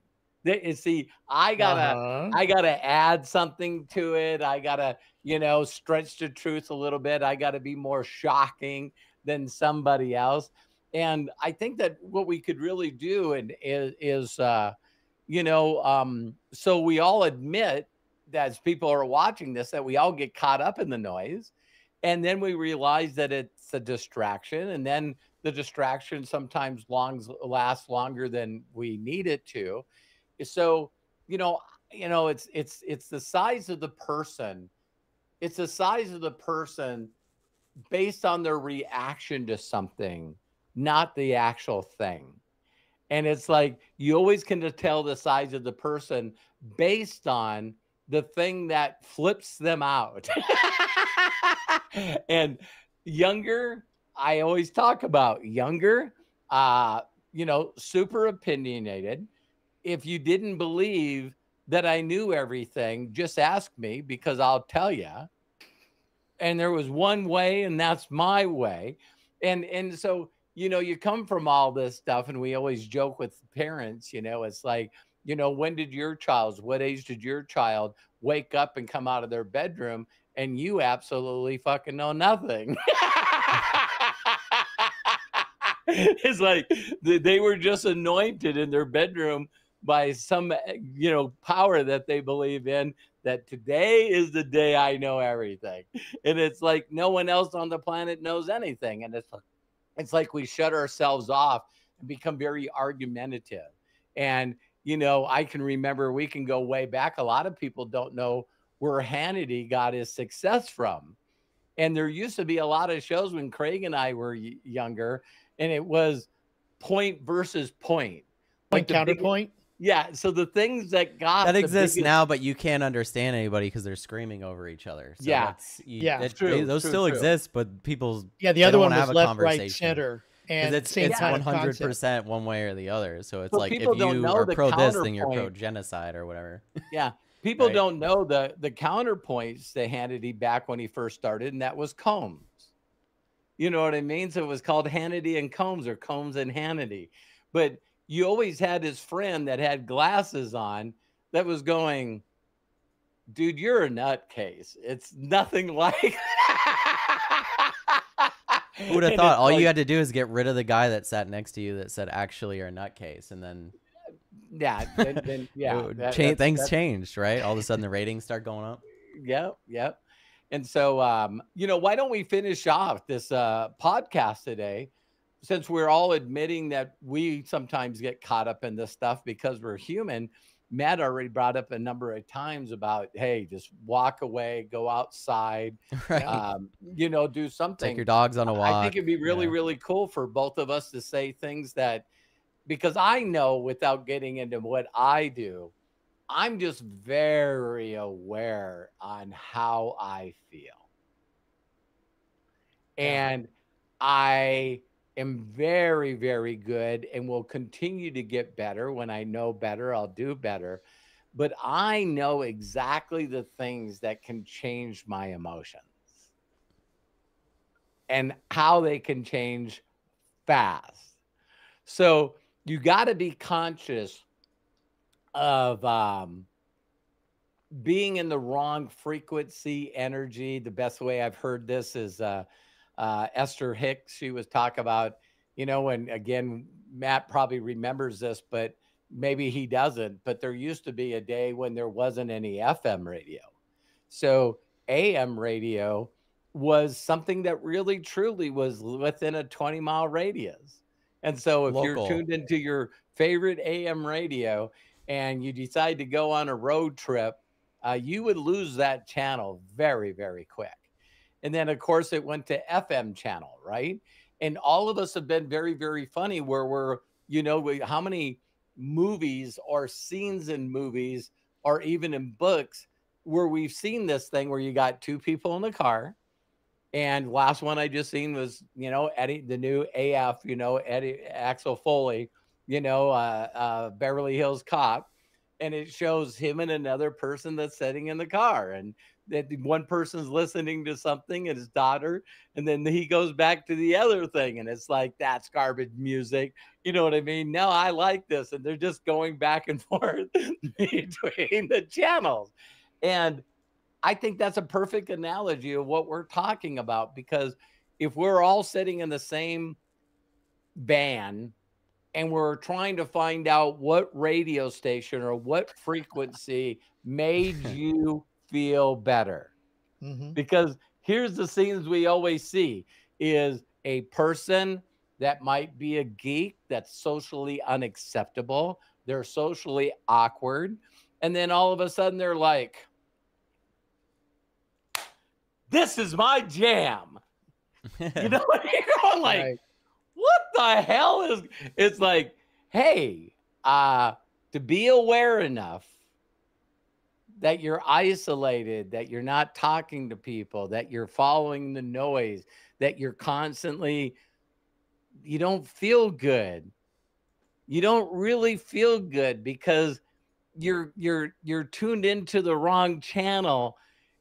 See, I gotta add something to it. I gotta, you know, stretch the truth a little bit. I gotta be more shocking than somebody else. And I think that what we could really do is you know, so we all admit that as people are watching this, that we all get caught up in the noise. And then we realize that it's a distraction. And then the distraction sometimes lasts longer than we need it to. So, you know, it's the size of the person. It's the size of the person based on their reaction to something, not the actual thing. And it's like, you always can tell the size of the person based on the thing that flips them out. And younger, I always talk about younger, you know, super opinionated. If you didn't believe that I knew everything, just ask me, because I'll tell you. And there was one way, and that's my way. And so, you know, you come from all this stuff, and we always joke with parents, you know, it's like, you know, what age did your child wake up and come out of their bedroom, and you absolutely fucking know nothing. It's like they were just anointed in their bedroom by some, you know, power that they believe in, that today is the day I know everything. And it's like no one else on the planet knows anything. And it's like we shut ourselves off and become very argumentative. And, you know, I can remember, we can go way back. A lot of people don't know where Hannity got his success from. And there used to be a lot of shows when Craig and I were younger, and it was point versus point. Like counterpoint? Yeah. So the things that got that exists now, but you can't understand anybody because they're screaming over each other. So those still exist, but people's the other one was left, right, center. And it's 100% one way or the other. So it's like, if you are pro this, then you're pro genocide or whatever. Yeah. People don't know the counterpoints to Hannity back when he first started, and that was Combs. You know what I mean? So it was called Hannity and Combs, or Combs and Hannity. But you always had his friend that had glasses on that was going, dude, you're a nutcase. It's nothing like Who would have thought? All you had to do is get rid of the guy that sat next to you that said, actually, you're a nutcase. And then things changed, right? All of a sudden the ratings start going up. Yep. And so, you know, why don't we finish off this podcast today, since we're all admitting that we sometimes get caught up in this stuff because we're human. Matt already brought up a number of times about, hey, just walk away, go outside, right. You know, do something. Take your dogs on a walk. I think it'd be really, really cool for both of us to say things that, because I know, without getting into what I do, I'm just very aware on how I feel. And I am very, very good and will continue to get better. When I know better, I'll do better. But I know exactly the things that can change my emotions and how they can change fast. So you got to be conscious of being in the wrong frequency, energy. The best way I've heard this is Esther Hicks. She was talking about, and again, Matt probably remembers this, but maybe he doesn't. But there used to be a day when there wasn't any FM radio. So AM radio was something that really, truly was within a 20-mile radius. And so if you're tuned into your favorite AM radio and you decide to go on a road trip, you would lose that channel very, very quick. And then, of course, it went to FM channel, right? And all of us have been very, very funny where we're, how many movies or scenes in movies or even in books where we've seen this thing where you got two people in the car. And last one I just seen was, Eddie, the new AF, Eddie Axel Foley, Beverly Hills Cop. And it shows him and another person that's sitting in the car. And that one person's listening to something and his daughter. And then he goes back to the other thing. And it's like, that's garbage music. You know what I mean? No, I like this. And they're just going back and forth between the channels. And I think that's a perfect analogy of what we're talking about, because if we're all sitting in the same van and we're trying to find out what radio station or what frequency made you feel better, because here's the scenes we always see is a person that might be a geek that's socially unacceptable. They're socially awkward. And then all of a sudden they're like, this is my jam. You know what you're going like, right. What the hell is, it's like, hey, to be aware enough that you're isolated, that you're not talking to people, that you're following the noise, that you're constantly, you don't feel good. You don't really feel good because you're tuned into the wrong channel.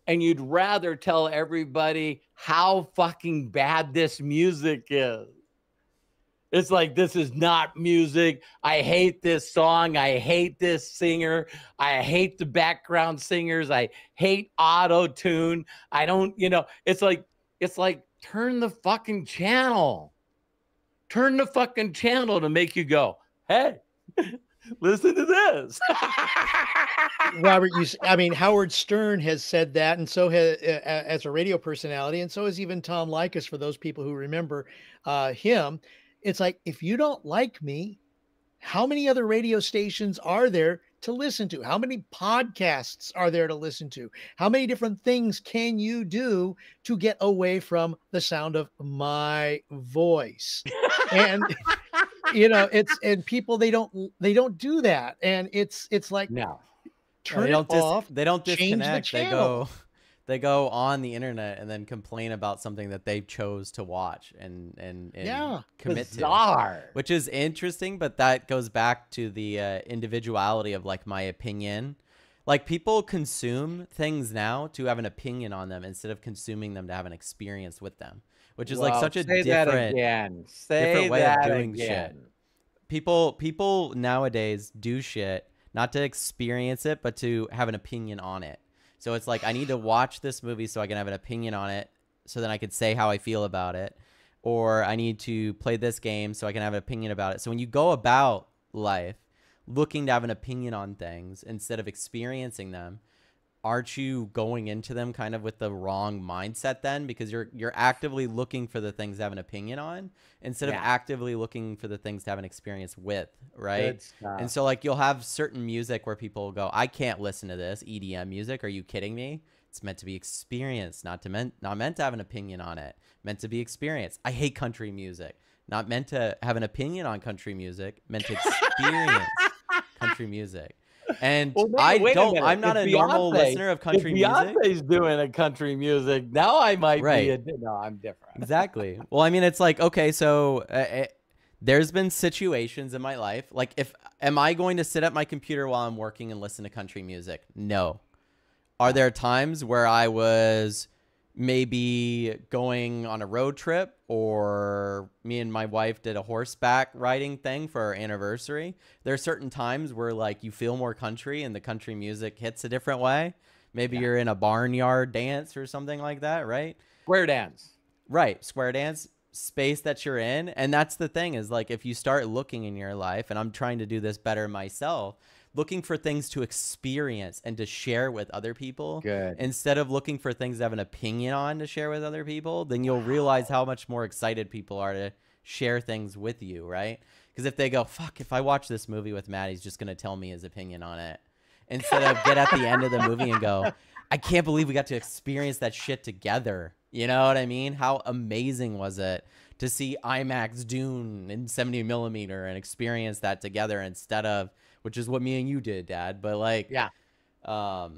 And you'd rather tell everybody how fucking bad this music is. It's like, this is not music. I hate this song. I hate this singer. I hate the background singers. I hate auto-tune. I don't, it's like, turn the fucking channel. Turn the fucking channel to make you go, hey, listen to this. Robert, Howard Stern has said that, and so has as a radio personality, and so has even Tom Likas, for those people who remember him. It's like, if you don't like me, how many other radio stations are there to listen to? How many podcasts are there to listen to? How many different things can you do to get away from the sound of my voice? And and people, they don't do that. And it's like, no, turn it off. They don't disconnect. They go on the internet and then complain about something that they chose to watch and commit bizarre. To, which is interesting. But that goes back to the individuality of, like, my opinion. Like, people consume things now to have an opinion on them instead of consuming them to have an experience with them, which is like such a different way of doing shit. People nowadays do shit not to experience it, but to have an opinion on it. So it's like, I need to watch this movie so I can have an opinion on it, so then I could say how I feel about it. Or I need to play this game so I can have an opinion about it. So when you go about life looking to have an opinion on things instead of experiencing them, aren't you going into them kind of with the wrong mindset then? Because you're actively looking for the things to have an opinion on instead of actively looking for the things to have an experience with, right? And so, like, you'll have certain music where people go, I can't listen to this EDM music. Are you kidding me? It's meant to be experienced, not meant to have an opinion on it. Meant to be experienced. I hate country music. Not meant to have an opinion on country music. Meant to experience country music. And well, I'm not a normal listener of country music. Beyonce's doing a country music. Now I might be no, I'm different. Exactly. Well, I mean, it's like, okay, so there's been situations in my life. Like, am I going to sit at my computer while I'm working and listen to country music? No. Are there times where I was maybe going on a road trip, or me and my wife did a horseback riding thing for our anniversary. There are certain times where like you feel more country and the country music hits a different way. Maybe you're in a barnyard dance or something like that, right? Square dance. Right. Square dance space that you're in. And that's the thing is like, if you start looking in your life, and I'm trying to do this better myself, looking for things to experience and to share with other people, instead of looking for things to have an opinion on to share with other people, then you'll realize how much more excited people are to share things with you, right? Because if they go, fuck, if I watch this movie with Matt, he's just going to tell me his opinion on it. Instead of get at the end of the movie and go, I can't believe we got to experience that shit together. You know what I mean? How amazing was it to see IMAX Dune in 70 millimeter and experience that together, instead of, which is what me and you did, Dad. But like, that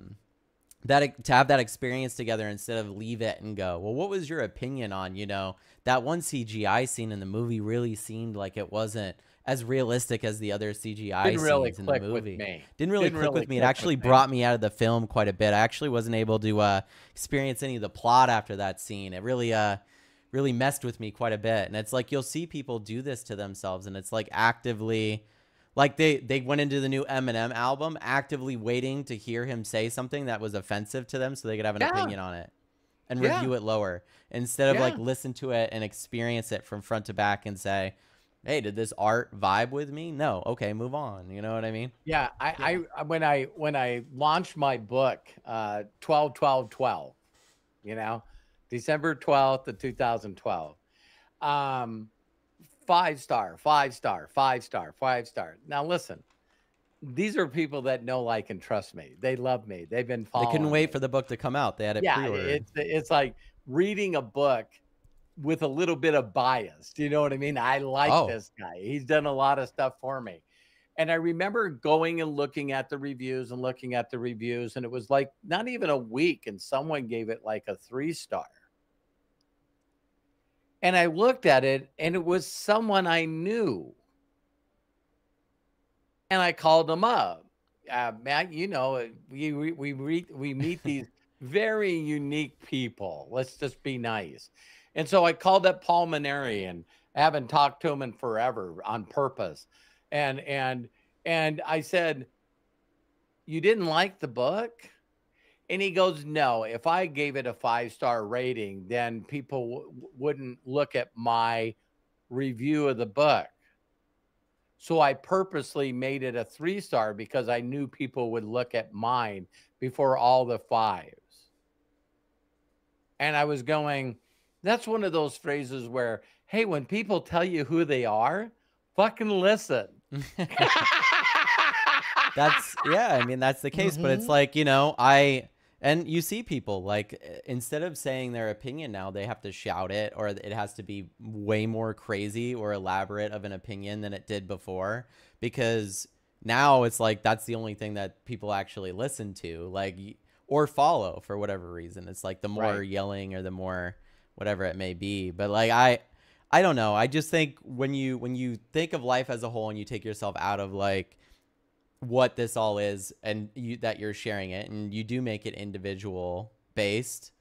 to have that experience together instead of leave it and go, well, what was your opinion on, you know, that one CGI scene in the movie really seemed like it wasn't as realistic as the other CGI scenes in the movie. Didn't really click with me. It actually brought me out of the film quite a bit. I actually wasn't able to experience any of the plot after that scene. It really messed with me quite a bit. And it's like, you'll see people do this to themselves, and it's like actively, like they went into the new Eminem album actively waiting to hear him say something that was offensive to them so they could have an opinion on it and review it lower, instead of like listen to it and experience it from front to back and say, hey, did this art vibe with me? No. Okay, move on. You know what I mean? Yeah. I when I launched my book, 12-12-12, you know, December 12th of 2012, 5-star, 5-star, 5-star, 5-star. Now listen, these are people that know, like, and trust me. They love me. They've been following. They couldn't wait for the book to come out. They had it pre-ordered. It's like reading a book with a little bit of bias. Do you know what I mean? I like this guy. He's done a lot of stuff for me. And I remember going and looking at the reviews and looking at the reviews, and it was like not even a week, and someone gave it like a 3-star. And I looked at it, and it was someone I knew. And I called him up. Matt, you know, we meet these very unique people. Let's just be nice. And so I called up Paul Maneri, and I haven't talked to him in forever on purpose. And I said, you didn't like the book? And he goes, no, if I gave it a 5-star rating, then people wouldn't look at my review of the book. So I purposely made it a 3-star because I knew people would look at mine before all the 5s. And I was going, that's one of those phrases where, hey, when people tell you who they are, fucking listen. That's, yeah, I mean, that's the case. But it's like, you know, and you see people like, instead of saying their opinion now, they have to shout it, or it has to be way more crazy or elaborate of an opinion than it did before, because now it's like that's the only thing that people actually listen to, like, or follow for whatever reason. It's like the more yelling or the more whatever it may be. But like, I don't know. I just think when you think of life as a whole and you take yourself out of like what this all is, and that you're sharing it, and you do make it individual based,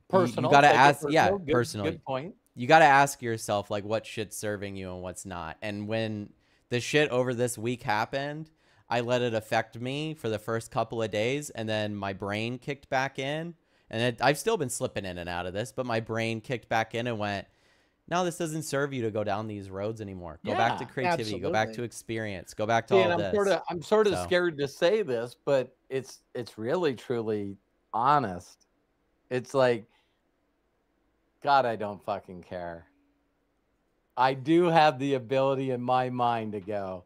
personal. You got to ask, personal. Good point. You got to ask yourself like what shit's serving you and what's not. And when the shit over this week happened, I let it affect me for the first couple of days, and then my brain kicked back in, and I've still been slipping in and out of this, but my brain kicked back in and went, no, this doesn't serve you to go down these roads anymore. Go back to creativity. Absolutely. Go back to experience. Go back to all this. I'm sort of scared to say this, but it's really, truly honest. It's like, God, I don't fucking care. I do have the ability in my mind to go,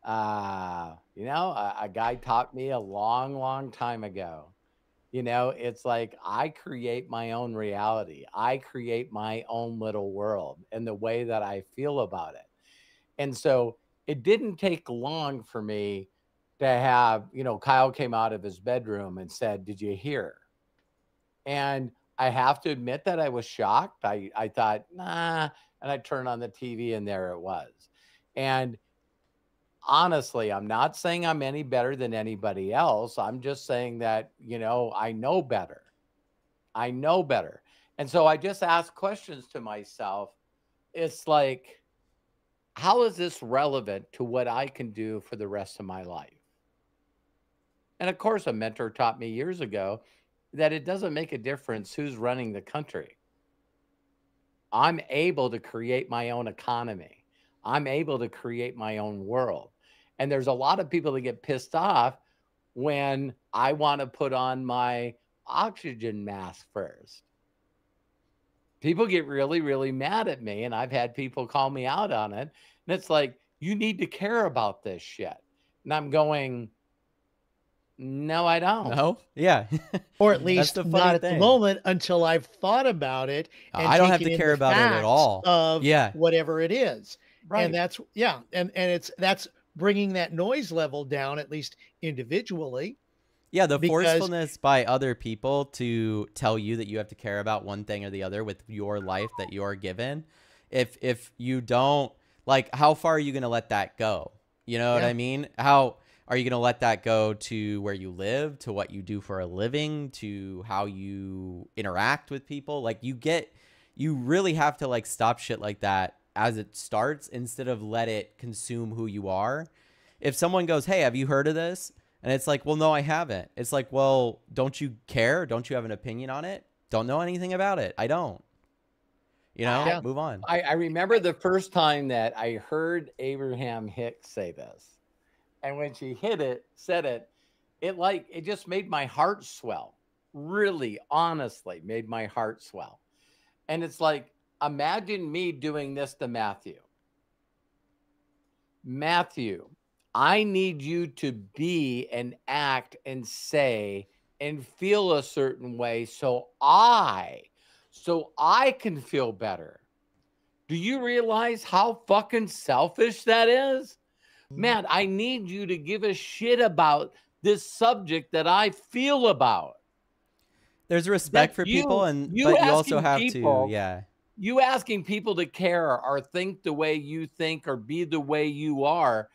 you know, a guy taught me a long, long time ago. You know, it's like I create my own reality. I create my own little world and the way that I feel about it. And so it didn't take long for me to have, you know, Kyle came out of his bedroom and said, did you hear? And I have to admit that I was shocked. I thought, nah. And I turned on the TV and there it was. And honestly, I'm not saying I'm any better than anybody else. I'm just saying that, you know, I know better. I know better. And so I just ask questions to myself. It's like, how is this relevant to what I can do for the rest of my life? And of course, a mentor taught me years ago that it doesn't make a difference who's running the country. I'm able to create my own economy. I'm able to create my own world. And there's a lot of people that get pissed off when I want to put on my oxygen mask first. People get really, really mad at me, and I've had people call me out on it. And it's like, you need to care about this shit. And I'm going, no, I don't. No, yeah. Or at least the not funny at the thing. moment until I've thought about it. And I don't have taken to in care the about it at facts all. Of Yeah. whatever it is. Right. And that's, yeah. And that's bringing that noise level down, at least individually. Yeah, the because- forcefulness by other people to tell you that you have to care about one thing or the other with your life that you're given. If you don't, like, how far are you going to let that go? You know what Yeah. I mean? How are you going to let that go to where you live, to what you do for a living, to how you interact with people? Like, you really have to, like, stop shit like that as it starts instead of let it consume who you are. If someone goes, hey, have you heard of this? And it's like, well, no, I haven't. It's like, well, don't you care? Don't you have an opinion on it? Don't know anything about it. I don't. You know, Yeah. move on. I remember the first time that I heard Abraham Hicks say this. And when she said it, it just made my heart swell. Really, honestly, made my heart swell. And it's like, imagine me doing this to Matthew. Matthew, I need you to be and act and say and feel a certain way so I can feel better. Do you realize how fucking selfish that is? Man, I need you to give a shit about this subject that I feel about. There's respect for people, but you also have to, yeah. You asking people to care or think the way you think or be the way you are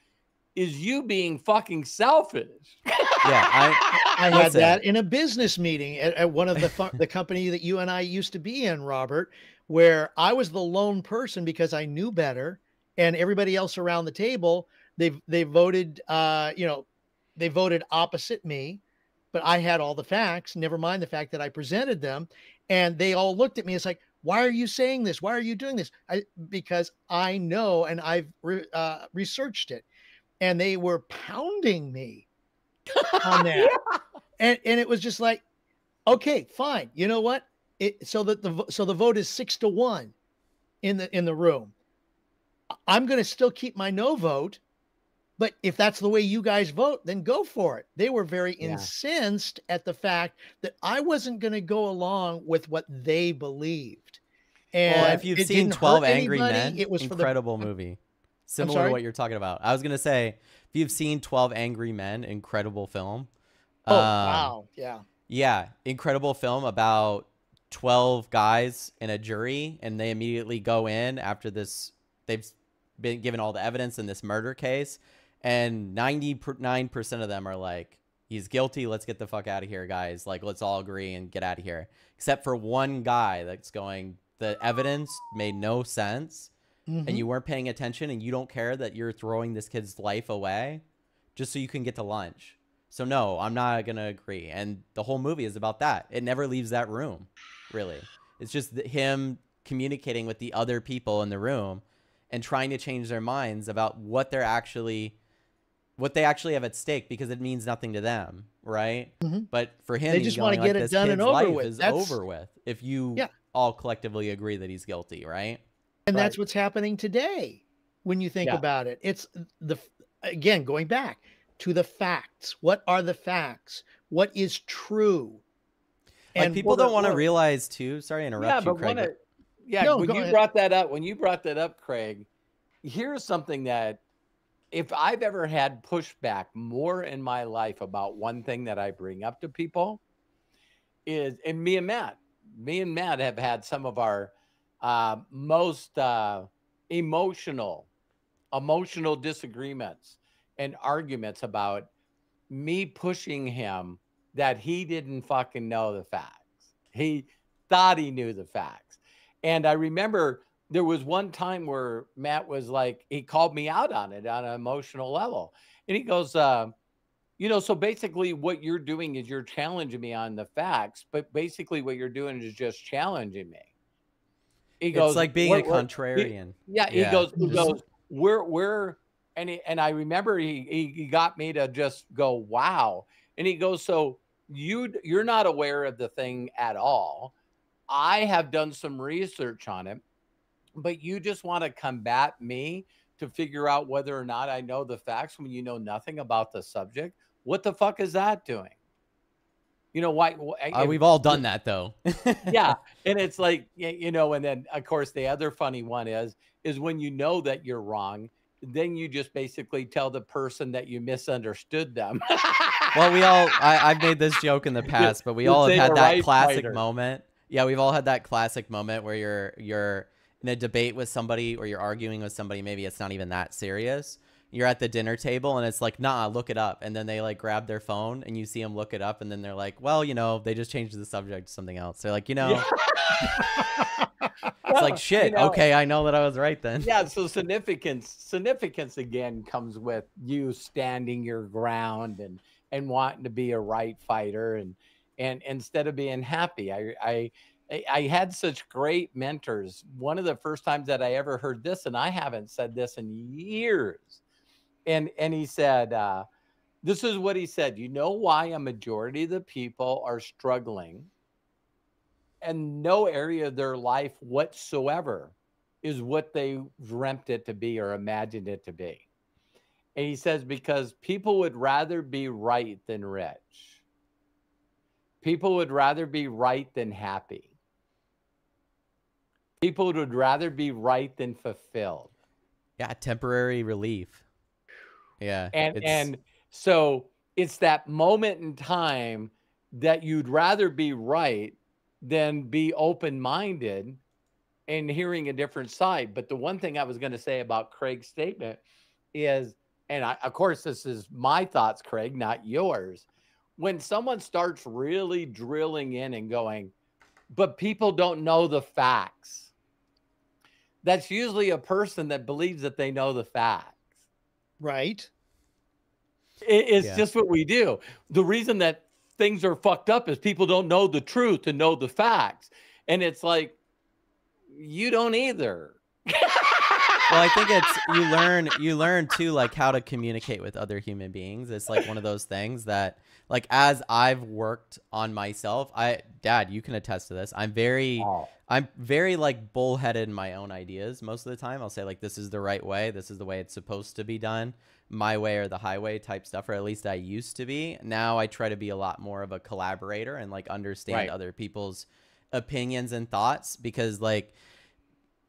is you being fucking selfish. Yeah, I had that in a business meeting at one of the company that you and I used to be in, Robert, where I was the lone person because I knew better, and everybody else around the table, they voted, they voted opposite me, but I had all the facts, never mind the fact that I presented them, and they all looked at me. It's like, why are you saying this? Why are you doing this? Because I know, and I've researched it, and they were pounding me on that. Yeah. And it was just like, okay, fine. You know what? So the vote is 6-1 in the room. I'm going to still keep my no vote, but if that's the way you guys vote, then go for it. They were very incensed at the fact that I wasn't going to go along with what they believed. And well, if you've seen 12 Angry Men, it was incredible movie. Similar to what you're talking about. I was going to say, if you've seen 12 Angry Men, incredible film. Oh, wow. Yeah. Yeah. Incredible film about 12 guys in a jury, and they immediately go in after this. They've been given all the evidence in this murder case, and 99% of them are like, he's guilty. Let's get the fuck out of here, guys. Like, let's all agree and get out of here. Except for one guy that's going, the evidence made no sense. And you weren't paying attention, and you don't care that you're throwing this kid's life away just so you can get to lunch. So no, I'm not going to agree. And the whole movie is about that. It never leaves that room, really. It's just him communicating with the other people in the room and trying to change their minds about what they actually have at stake, because it means nothing to them, right? But for him, they just want to get it done and over with. That's over with if you all collectively agree that he's guilty, right? And that's what's happening today when you think about it. It's again, going back to the facts. What are the facts? What is true? Like, and people don't want to realize too. Sorry to interrupt you, Craig. When you brought that up, Craig, here's something that if I've ever had pushback more in my life about one thing that I bring up to people is, and me and Matt have had some of our most emotional disagreements and arguments about me pushing him that he didn't fucking know the facts. thought he knew the facts. And I remember there was one time where Matt was like, he called me out on it on an emotional level. And he goes, so basically what you're doing is you're challenging me on the facts, but basically what you're doing is just challenging me. He goes, it's like being a contrarian. He goes, we're, and I remember he got me to just go, wow. And he goes, so you're not aware of the thing at all. I have done some research on it, but you just want to combat me to figure out whether or not I know the facts when you know nothing about the subject. What the fuck is that doing? Why? We've all done that though. Yeah. And it's like, and then of course the other funny one is when you know that you're wrong, then you just basically tell the person that you misunderstood them. Well, I've made this joke in the past, but we all have had that classic moment. Yeah, we've all had that classic moment where you're in a debate with somebody or you're arguing with somebody. Maybe it's not even that serious. You're at the dinner table and it's like, nah, look it up. And then they like grab their phone and you see them look it up. And then they're like, well, they just changed the subject to something else. They're like, it's like, shit. Okay. I know that I was right then. Yeah. So significance again comes with you standing your ground and wanting to be a right fighter. And instead of being happy, I had such great mentors. One of the first times that I ever heard this, and I haven't said this in years. And he said, this is what he said. You know why a majority of the people are struggling and no area of their life whatsoever is what they dreamt it to be or imagined it to be. And he says, because people would rather be right than rich. People would rather be right than happy. People would rather be right than fulfilled. Yeah, temporary relief. Yeah. And so it's that moment in time that you'd rather be right than be open-minded and hearing a different side. But the one thing I was going to say about Craig's statement is, and of course, this is my thoughts, Craig, not yours. When someone starts really drilling in and going, but people don't know the facts, that's usually a person that believes that they know the facts. Right. It's just what we do. The reason that things are fucked up is people don't know the truth and know the facts. And it's like, you don't either. Well, I think it's you learn too, like how to communicate with other human beings. It's like one of those things that, like, as I've worked on myself, Dad, you can attest to this. I'm very like bullheaded in my own ideas most of the time. I'll say like, this is the right way. This is the way it's supposed to be done. My way or the highway type stuff, or at least I used to be. Now I try to be a lot more of a collaborator and like understand other people's opinions and thoughts, because like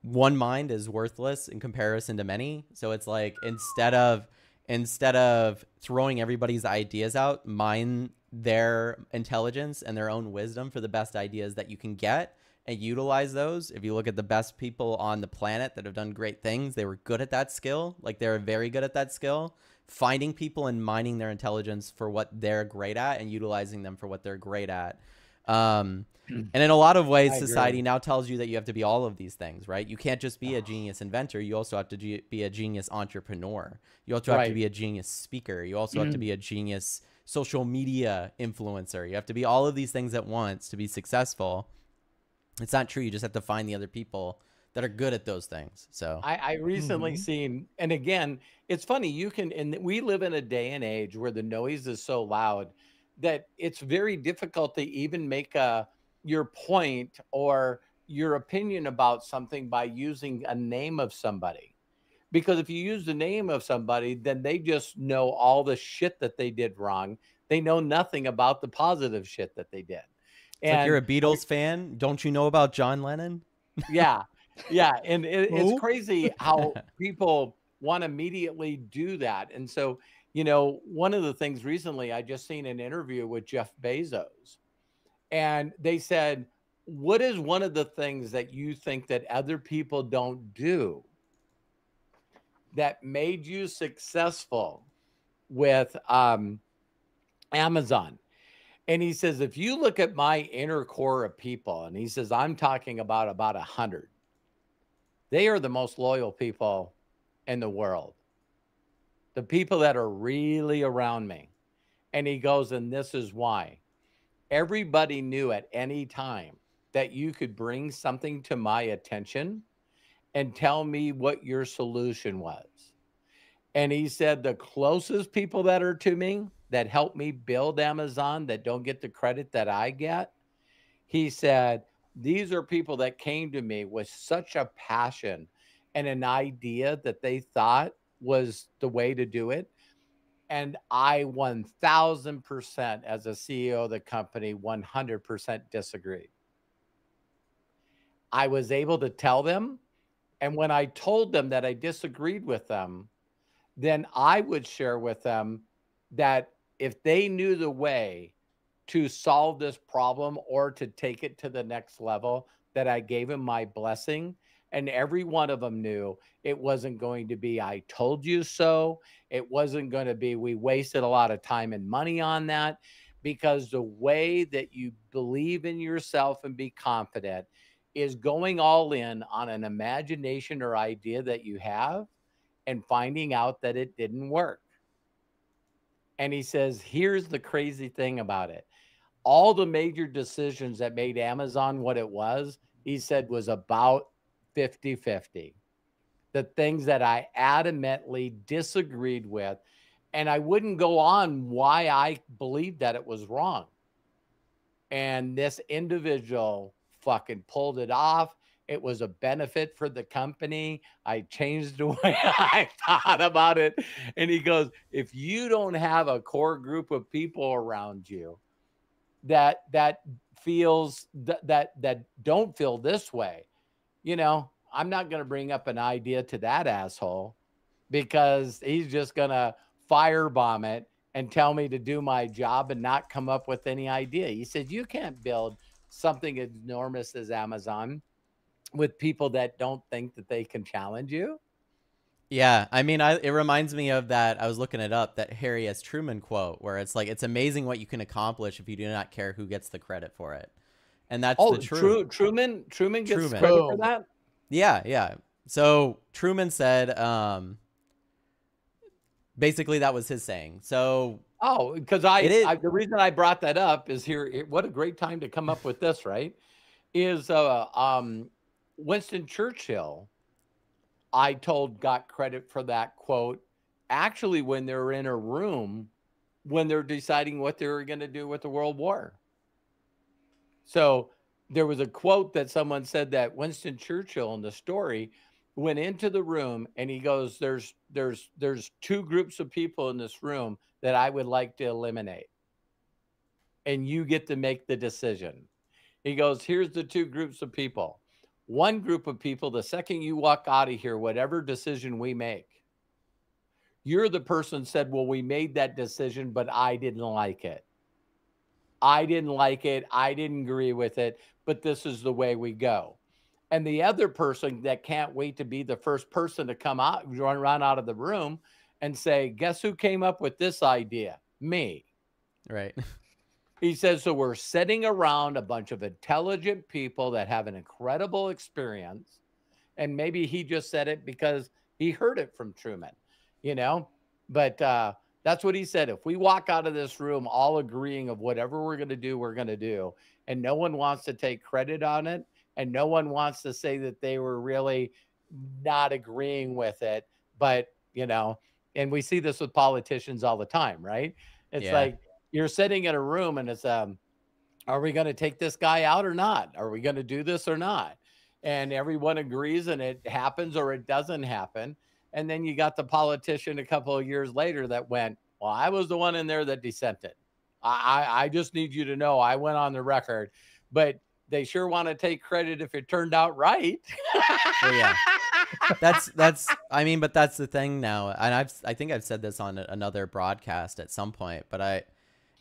one mind is worthless in comparison to many. So it's like, instead of throwing everybody's ideas out, mine their intelligence and their own wisdom for the best ideas that you can get and utilize those. If you look at the best people on the planet that have done great things, they were good at that skill. Like, they're very good at that skill, finding people and mining their intelligence for what they're great at and utilizing them for what they're great at. And in a lot of ways, society now tells you that you have to be all of these things, right? You can't just be a genius inventor. You also have to be a genius entrepreneur. You also have to be a genius speaker. You also have to be a genius social media influencer. You have to be all of these things at once to be successful. It's not true. You just have to find the other people that are good at those things. So I recently seen, and again, it's funny, and we live in a day and age where the noise is so loud that it's very difficult to even make your point or your opinion about something by using a name of somebody. Because if you use the name of somebody, then they just know all the shit that they did wrong. They know nothing about the positive shit that they did. It's like, you're a Beatles fan. Don't you know about John Lennon? Yeah. Yeah. And it's crazy how people want to immediately do that. And so, one of the things recently, I just seen an interview with Jeff Bezos, and they said, what is one of the things that you think that other people don't do that made you successful with Amazon? And he says, if you look at my inner core of people, and he says, I'm talking about 100, they are the most loyal people in the world. The people that are really around me. And he goes, and this is why. Everybody knew at any time that you could bring something to my attention and tell me what your solution was. And he said, the closest people that are to me that help me build Amazon that don't get the credit that I get, he said, these are people that came to me with such a passion and an idea that they thought was the way to do it. And I 1000% as a CEO of the company, 100% disagreed. I was able to tell them. And when I told them that I disagreed with them, then I would share with them that if they knew the way to solve this problem or to take it to the next level, that I gave them my blessing. And every one of them knew it wasn't going to be, I told you so. It wasn't going to be, we wasted a lot of time and money on that, because the way that you believe in yourself and be confident is going all in on an imagination or idea that you have and finding out that it didn't work. And he says, here's the crazy thing about it. All the major decisions that made Amazon what it was, he said, was about 50-50. The things that I adamantly disagreed with, and I wouldn't go on why I believed that it was wrong. And this individual fucking pulled it off. It was a benefit for the company. I changed the way I thought about it. And he goes, if you don't have a core group of people around you that feels that don't feel this way, you know, I'm not going to bring up an idea to that asshole, because he's just going to firebomb it and tell me to do my job and not come up with any idea. He said, you can't build something as enormous as Amazon with people that don't think that they can challenge you. Yeah, I mean, it reminds me of that. I was looking it up, that Harry S. Truman quote, where it's like, it's amazing what you can accomplish if you do not care who gets the credit for it. And that's the truth. Truman gets Truman. credit for that? Yeah. So Truman said, basically that was his saying. So because the reason I brought that up is here. What a great time to come up with this, right? Is Winston Churchill, I told, got credit for that quote actually when they're in a room when they're deciding what they were going to do with the World War. So there was a quote that someone said that Winston Churchill in the story went into the room and he goes, there's two groups of people in this room that I would like to eliminate. And you get to make the decision. He goes, here's the two groups of people. One group of people, the second you walk out of here, whatever decision we make, you're the person said, well, we made that decision, but I didn't like it. I didn't like it. I didn't agree with it, but this is the way we go. And the other person that can't wait to be the first person to come out, run out of the room and say, guess who came up with this idea? Me. Right. He says, so we're sitting around a bunch of intelligent people that have an incredible experience. And maybe he just said it because he heard it from Truman, you know, but that's what he said. If we walk out of this room all agreeing of whatever we're going to do, we're going to do. And no one wants to take credit on it. And no one wants to say that they were really not agreeing with it. But, you know, and we see this with politicians all the time, right? It's like, you're sitting in a room and it's, are we going to take this guy out or not? Are we going to do this or not? And everyone agrees and it happens or it doesn't happen. And then you got the politician a couple of years later that went, well, I was the one in there that dissented. I just need you to know I went on the record, but they sure want to take credit if it turned out right. Oh, yeah. I mean, but that's the thing now. And I think I've said this on another broadcast at some point, but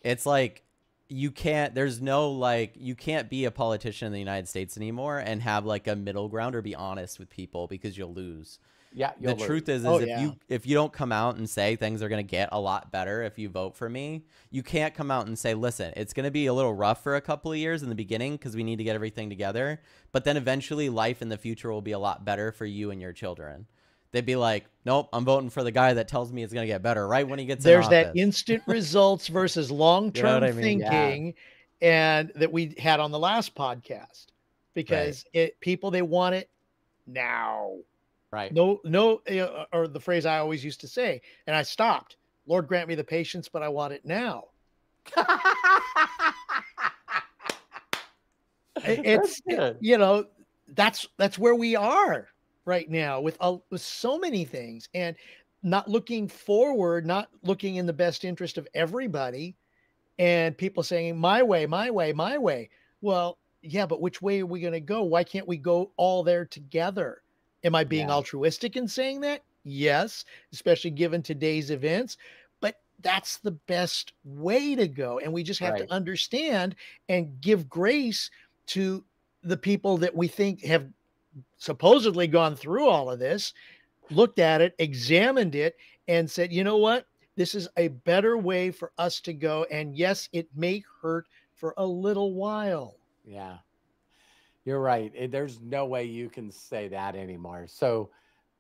it's like, you can't be a politician in the United States anymore and have like a middle ground or be honest with people, because you'll lose. Yeah, The you'll truth lose. is Oh, if yeah. you don't come out and say things are going to get a lot better if you vote for me, you can't come out and say, listen, it's going to be a little rough for a couple of years in the beginning because we need to get everything together, but then eventually life in the future will be a lot better for you and your children. They'd be like, nope, I'm voting for the guy that tells me it's going to get better right when he gets in There's that office. instant results versus You know what long-term I mean? Yeah, thinking, and that we had on the last podcast, Right. because people, they want it now. right. No, or the phrase I always used to say, and I stopped. Lord grant me the patience, but I want it now. That's good. That's where we are right now with so many things, and not looking forward, not looking in the best interest of everybody, and people saying my way, my way, my way. Well, yeah, but which way are we going to go? Why can't we go all there together? Am I being Yeah, altruistic in saying that? Yes, especially given today's events, but that's the best way to go, and we just have right. to understand and give grace to the people that we think have supposedly gone through all of this, looked at it, examined it, and said, you know what? This is a better way for us to go. And yes, it may hurt for a little while. Yeah, you're right. There's no way you can say that anymore. So,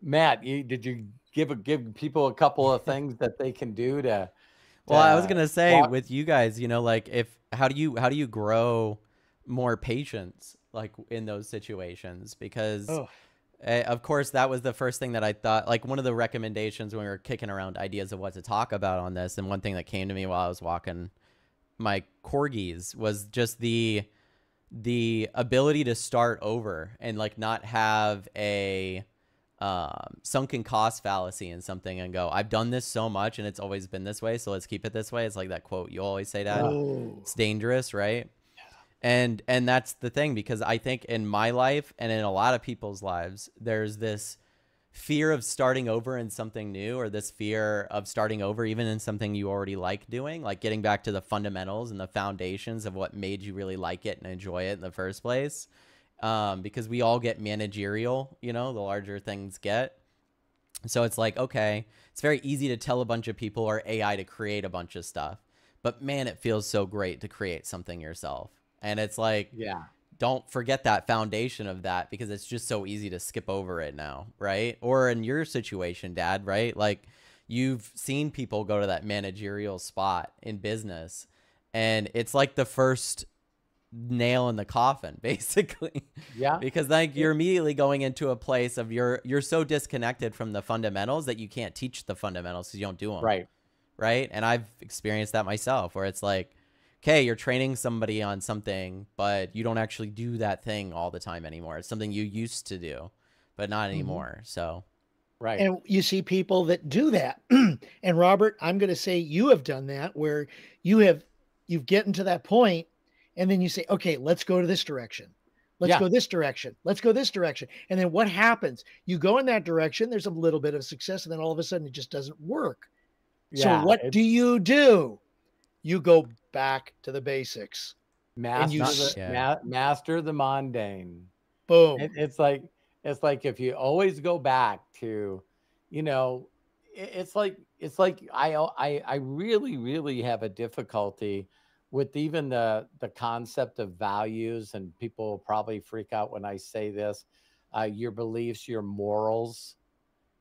Matt, did you give people a couple of things that they can do Well, I was to going to say walk? with you guys, like if how do you grow more patience like in those situations? Because Oh, of course, that was the first thing that I thought, like one of the recommendations when we were kicking around ideas of what to talk about on this. And one thing that came to me while I was walking my corgis was just the ability to start over and like not have a sunken cost fallacy in something and go, I've done this so much and it's always been this way, so let's keep it this way. It's like that quote you always say, Dad. oh, It's dangerous, right? And that's the thing, because I think in my life and in a lot of people's lives, there's this fear of starting over in something new, or this fear of starting over even in something you already like doing, like getting back to the fundamentals and the foundations of what made you really like it and enjoy it in the first place. Because we all get managerial, the larger things get. So it's like, okay, it's very easy to tell a bunch of people or AI to create a bunch of stuff, but man, it feels so great to create something yourself. And it's like, Yeah, don't forget that foundation of that, because it's just so easy to skip over it now, right? Or in your situation, Dad, right? Like you've seen people go to that managerial spot in business, and it's like the first nail in the coffin, basically. yeah, Because like you're immediately going into a place of you're so disconnected from the fundamentals that you can't teach the fundamentals because you don't do them, right. right? And I've experienced that myself, where it's like, okay, you're training somebody on something, but you don't actually do that thing all the time anymore. It's something you used to do, but not mhm. anymore. So Right. And you see people that do that. And Robert, I'm going to say you have done that, where you've gotten to that point, and then you say, okay, let's go to this direction. Let's Yeah, go this direction. Let's go this direction. And then what happens? You go in that direction, there's a little bit of success, and then all of a sudden it just doesn't work. So yeah. what It's do? You go back to the basics, and master yeah, master the mundane. boom. It's like if you always go back to, you know, it's like I really have a difficulty with even the concept of values, and people will probably freak out when I say this. Your beliefs, your morals.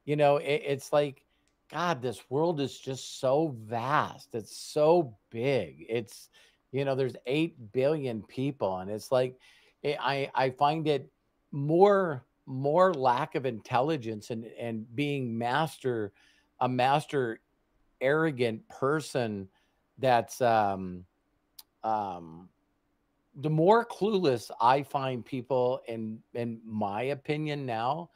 It's like, God, this world is just so vast. It's so big. There's 8 billion people, and it's like, I find it more lack of intelligence and being a master arrogant person that's um the more clueless I find people, in my opinion now,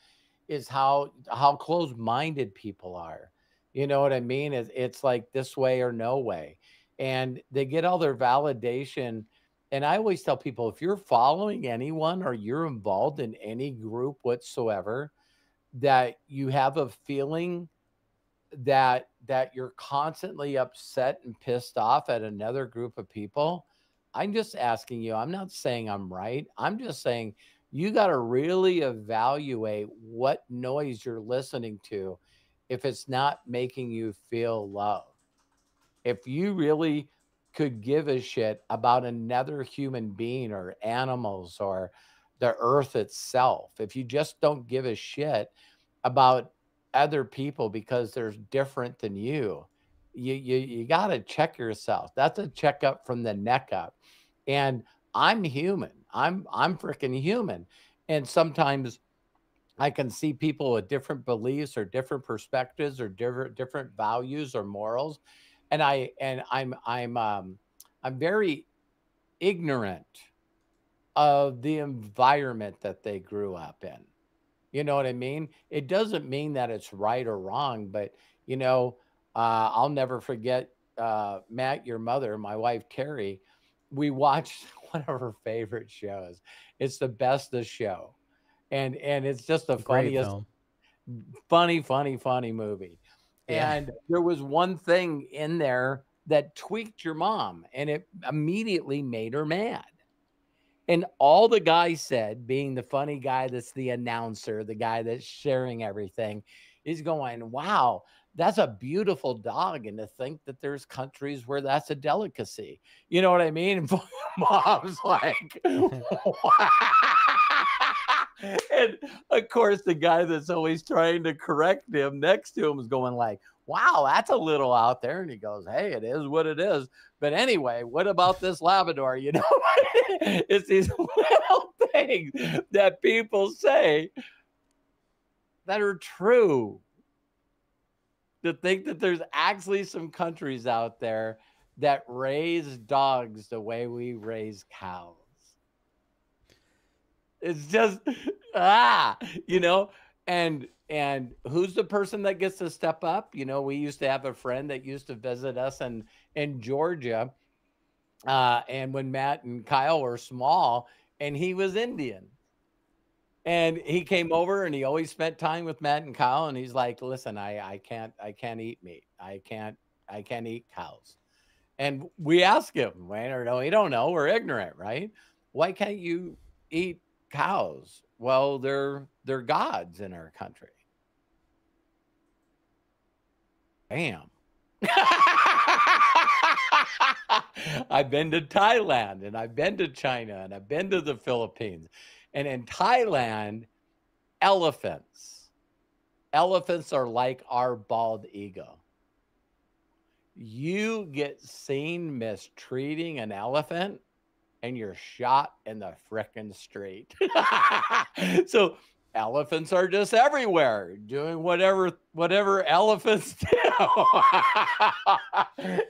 is how closed-minded people are. You know what I mean? It's like this way or no way. And they get all their validation. And I always tell people, if you're following anyone or you're involved in any group whatsoever, that you have a feeling that you're constantly upset and pissed off at another group of people, I'm just asking you, I'm not saying I'm right. I'm just saying you got to really evaluate what noise you're listening to if it's not making you feel love. If you really could give a shit about another human being or animals or the earth itself, if you just don't give a shit about other people because they're different than you got to check yourself. That's a checkup from the neck up. And I'm human. I'm freaking human. And sometimes I can see people with different beliefs or different perspectives or different values or morals, and I'm very ignorant of the environment that they grew up in. You know what I mean? It doesn't mean that it's right or wrong, but you know, I'll never forget Matt, your mother, my wife Terry. We watched one of her favorite shows. It's the best of show, and it's just the Great funniest, film. funny movie. Yeah. And there was one thing in there that tweaked your mom, and it immediately made her mad. And all the guy said, being the funny guy that's the announcer, the guy that's sharing everything, is going, wow, that's a beautiful dog. And to think that there's countries where that's a delicacy. You know what I mean? And mom's like, and of course, the guy that's always trying to correct him next to him is going like, wow, that's a little out there. And he goes, hey, it is what it is. But anyway, what about this Labrador? You know, it's these little things that people say that are true. To think that there's actually some countries out there that raise dogs the way we raise cows. It's just, you know, and who's the person that gets to step up? You know, we used to have a friend that used to visit us in Georgia. And when Matt and Kyle were small, and he was Indian. And he came over and he always spent time with Matt and Kyle. And he's like, listen, I can't eat meat. I can't eat cows. And we ask him, well, no, we don't know. We're ignorant, right? Why can't you eat cows? Well, they're gods in our country. Bam. I've been to Thailand and I've been to China and I've been to the Philippines. And in Thailand, elephants are like our bald eagle. You get seen mistreating an elephant and you're shot in the frickin' street. So elephants are just everywhere doing whatever elephants do.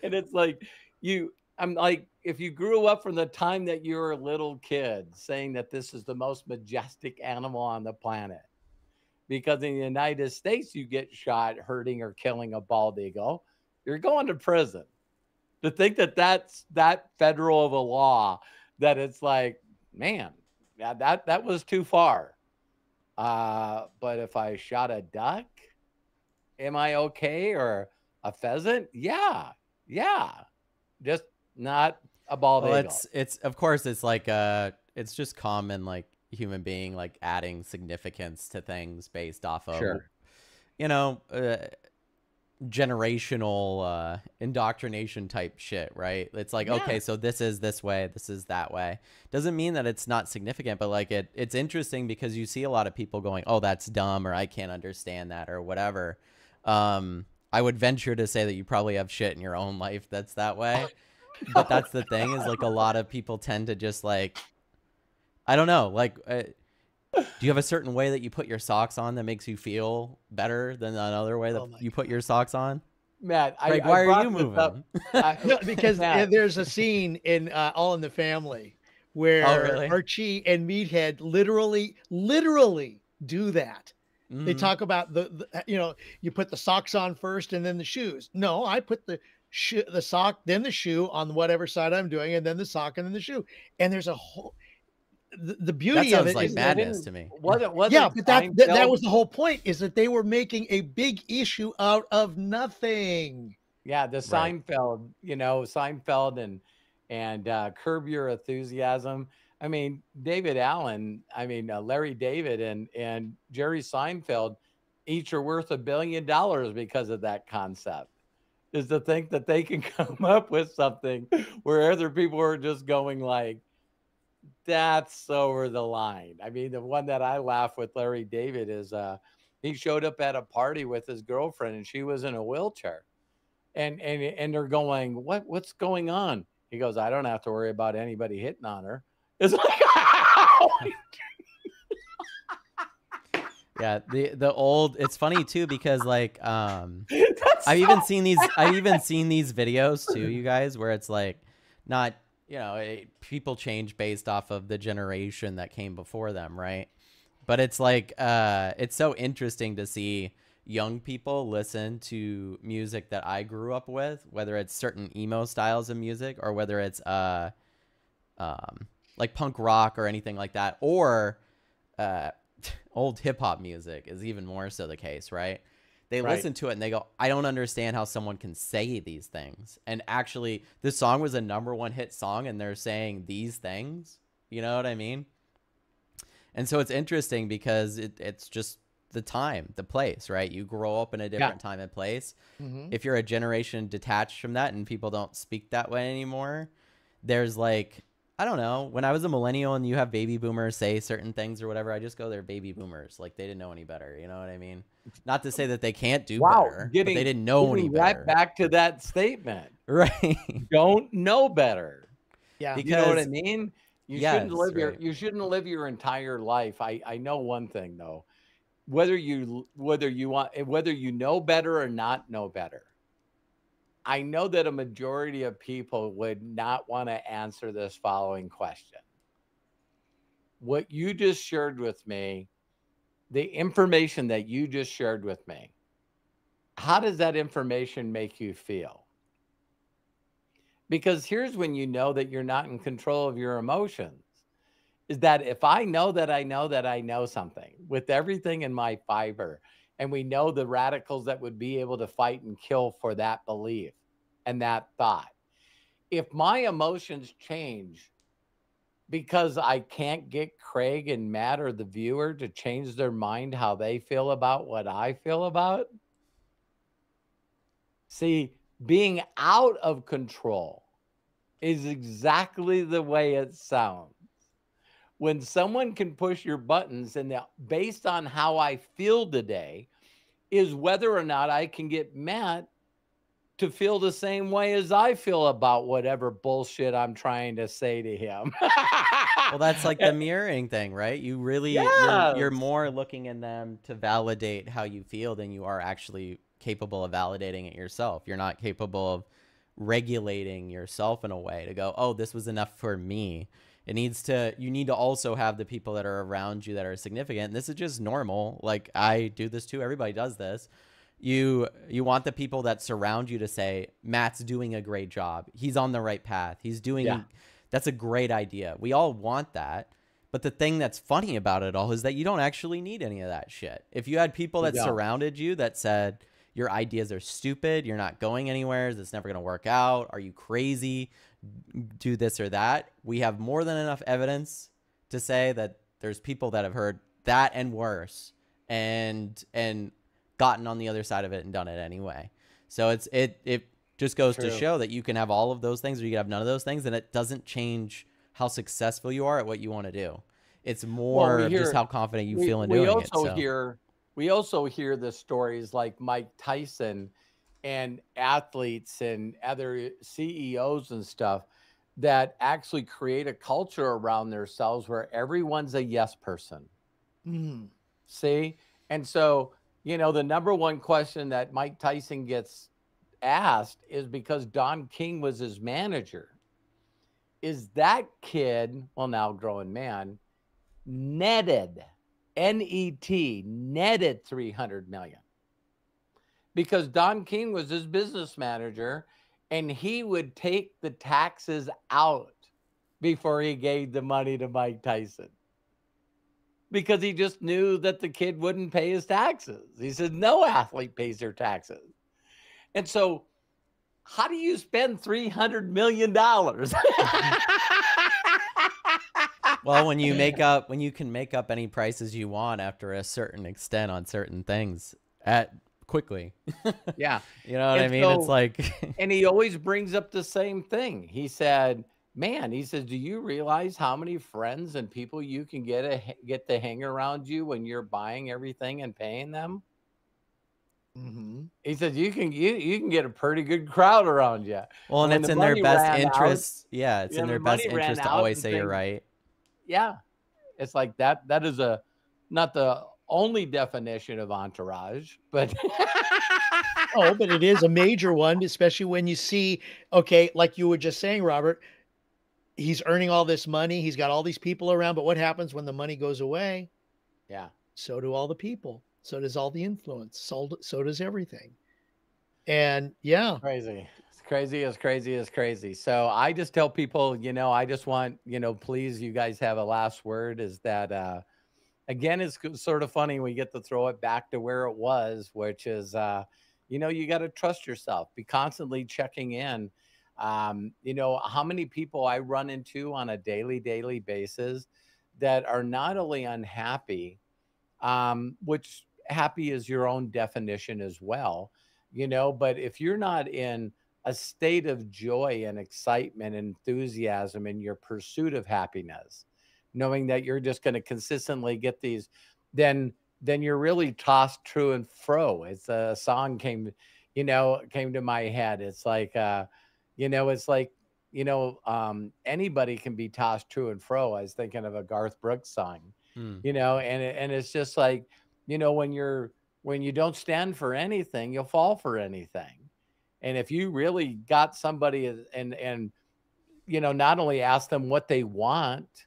And it's like, I'm like, if you grew up from the time that you were a little kid saying that this is the most majestic animal on the planet, because in the United States, you get shot hurting or killing a bald eagle, you're going to prison. To think that that's that federal of a law, that it's like, man, yeah, that was too far. But if I shot a duck, am I okay? Or a pheasant? Yeah. Just not a bald eagle. It's of course it's like it's just common, like human being like adding significance to things based off of you know, generational indoctrination type shit, right? It's like, okay, so this is this way, this is that way. Doesn't mean that it's not significant, but like it's interesting because you see a lot of people going, oh, that's dumb, or I can't understand that, or whatever. I would venture to say that you probably have shit in your own life that's that way. But that's the thing, is like a lot of people tend to just like, I don't know, like do you have a certain way that you put your socks on that makes you feel better than another way that you put your socks on? Matt, Greg, why are you moving? No, because there's a scene in All in the Family where Archie and Meathead literally do that. Mm-hmm. They talk about the you know, you put the socks on first and then the shoes. No, I put the sock, then the shoe on whatever side I'm doing, and then the sock and then the shoe. And there's a whole the beauty that of it like is madness to me. But that was the whole point, is that they were making a big issue out of nothing. Yeah, the Seinfeld, you know, Seinfeld and Curb Your Enthusiasm. I mean, David Allen, I mean, Larry David and Jerry Seinfeld each are worth $1 billion because of that concept. Is to think that they can come up with something where other people are just going like, that's over the line. I mean, the one that I laugh with Larry David is he showed up at a party with his girlfriend and she was in a wheelchair. And they're going, what's going on? He goes, I don't have to worry about anybody hitting on her. It's like, Yeah, the old, it's funny too because like I've so even seen these videos too, you guys, where it's like not, you know, people change based off of the generation that came before them, right? But it's like it's so interesting to see young people listen to music that I grew up with, whether it's certain emo styles of music or whether it's like punk rock or anything like that, or old hip hop music is even more so the case, right? They listen to it and they go, I don't understand how someone can say these things. And actually, this song was a #1 hit song and they're saying these things. You know what I mean? And so it's interesting because it's just the time, the place, right? You grow up in a different time and place. If you're a generation detached from that and people don't speak that way anymore, there's like, I don't know, when I was a millennial and you have baby boomers say certain things or whatever, I just go, they're baby boomers. Like they didn't know any better. You know what I mean? Not to say that they can't do better, but they didn't know any better. Right back to that statement. Right. Don't know better. Yeah. Because, you know what I mean? You shouldn't live your entire life. I know one thing though, whether you know better or not know better. I know that a majority of people would not want to answer this following question. What you just shared with me, the information that you just shared with me, how does that information make you feel? Because here's when you know that you're not in control of your emotions, is that if I know that I know that I know something with everything in my fiber, and we know the radicals that would be able to fight and kill for that belief and that thought, if my emotions change because I can't get Craig and Matt or the viewer to change their mind how they feel about what I feel about, see, being out of control is exactly the way it sounds. When someone can push your buttons and based on how I feel today is whether or not I can get Matt to feel the same way as I feel about whatever bullshit I'm trying to say to him. Well, that's like the mirroring thing, right? You really, you're more looking in them to validate how you feel than you are actually capable of validating it yourself. You're not capable of regulating yourself in a way to go, oh, this was enough for me. You need to also have the people that are around you that are significant. And this is just normal. Like I do this too. Everybody does this. You want the people that surround you to say, Matt's doing a great job. He's on the right path. He's doing, that's a great idea. We all want that. But the thing that's funny about it all is that you don't actually need any of that shit. If you had people that surrounded you that said, your ideas are stupid, you're not going anywhere, it's never going to work out, are you crazy, do this or that, we have more than enough evidence to say that there's people that have heard that and worse and gotten on the other side of it and done it anyway. So it just goes to show that you can have all of those things or you can have none of those things, and it doesn't change how successful you are at what you want to do. It's more just how confident you feel in doing it. We also hear the stories like Mike Tyson and athletes and other CEOs and stuff that actually create a culture around themselves where everyone's a yes person. See? And so, you know, the #1 question that Mike Tyson gets asked is because Don King was his manager. Is that kid, well, now grown man, netted, N-E-T, netted $300 million? Because Don King was his business manager and he would take the taxes out before he gave the money to Mike Tyson. Because he just knew that the kid wouldn't pay his taxes. He said, no athlete pays their taxes. And so how do you spend $300 million? Well, when you can make up any prices you want after a certain extent on certain things at quickly. Yeah. You know what I And mean? It's so, like, and he always brings up the same thing. He said, man, he says, do you realize how many friends and people you can get to hang around you when you're buying everything and paying them? Mm-hmm. He says you can get a pretty good crowd around you. well, And and when it's the in their money best ran out, interest. Yeah, it's in the their best money ran interest to out always and say you're things, right. yeah, it's like that. That is not the only definition of entourage, but Oh, but it is a major one, especially when you see, okay, like you were just saying, Robert, he's earning all this money. He's got all these people around, but what happens when the money goes away? yeah, So do all the people. So does all the influence. So does everything. And yeah, crazy. It's crazy. It's crazy. It's crazy. So I just tell people, I just want, please, you guys have a last word. Is that again, it's sort of funny. We get to throw it back to where it was, which is, you got to trust yourself, be constantly checking in. How many people I run into on a daily basis that are not only unhappy, which happy is your own definition as well, but if you're not in a state of joy and excitement and enthusiasm in your pursuit of happiness, knowing that you're just going to consistently get these, then you're really tossed to and fro. It's a song came to my head. It's like it's like anybody can be tossed to and fro. I was thinking of a Garth Brooks song, Hmm. and it's just like, when you don't stand for anything, you'll fall for anything. And if you really got somebody and not only ask them what they want,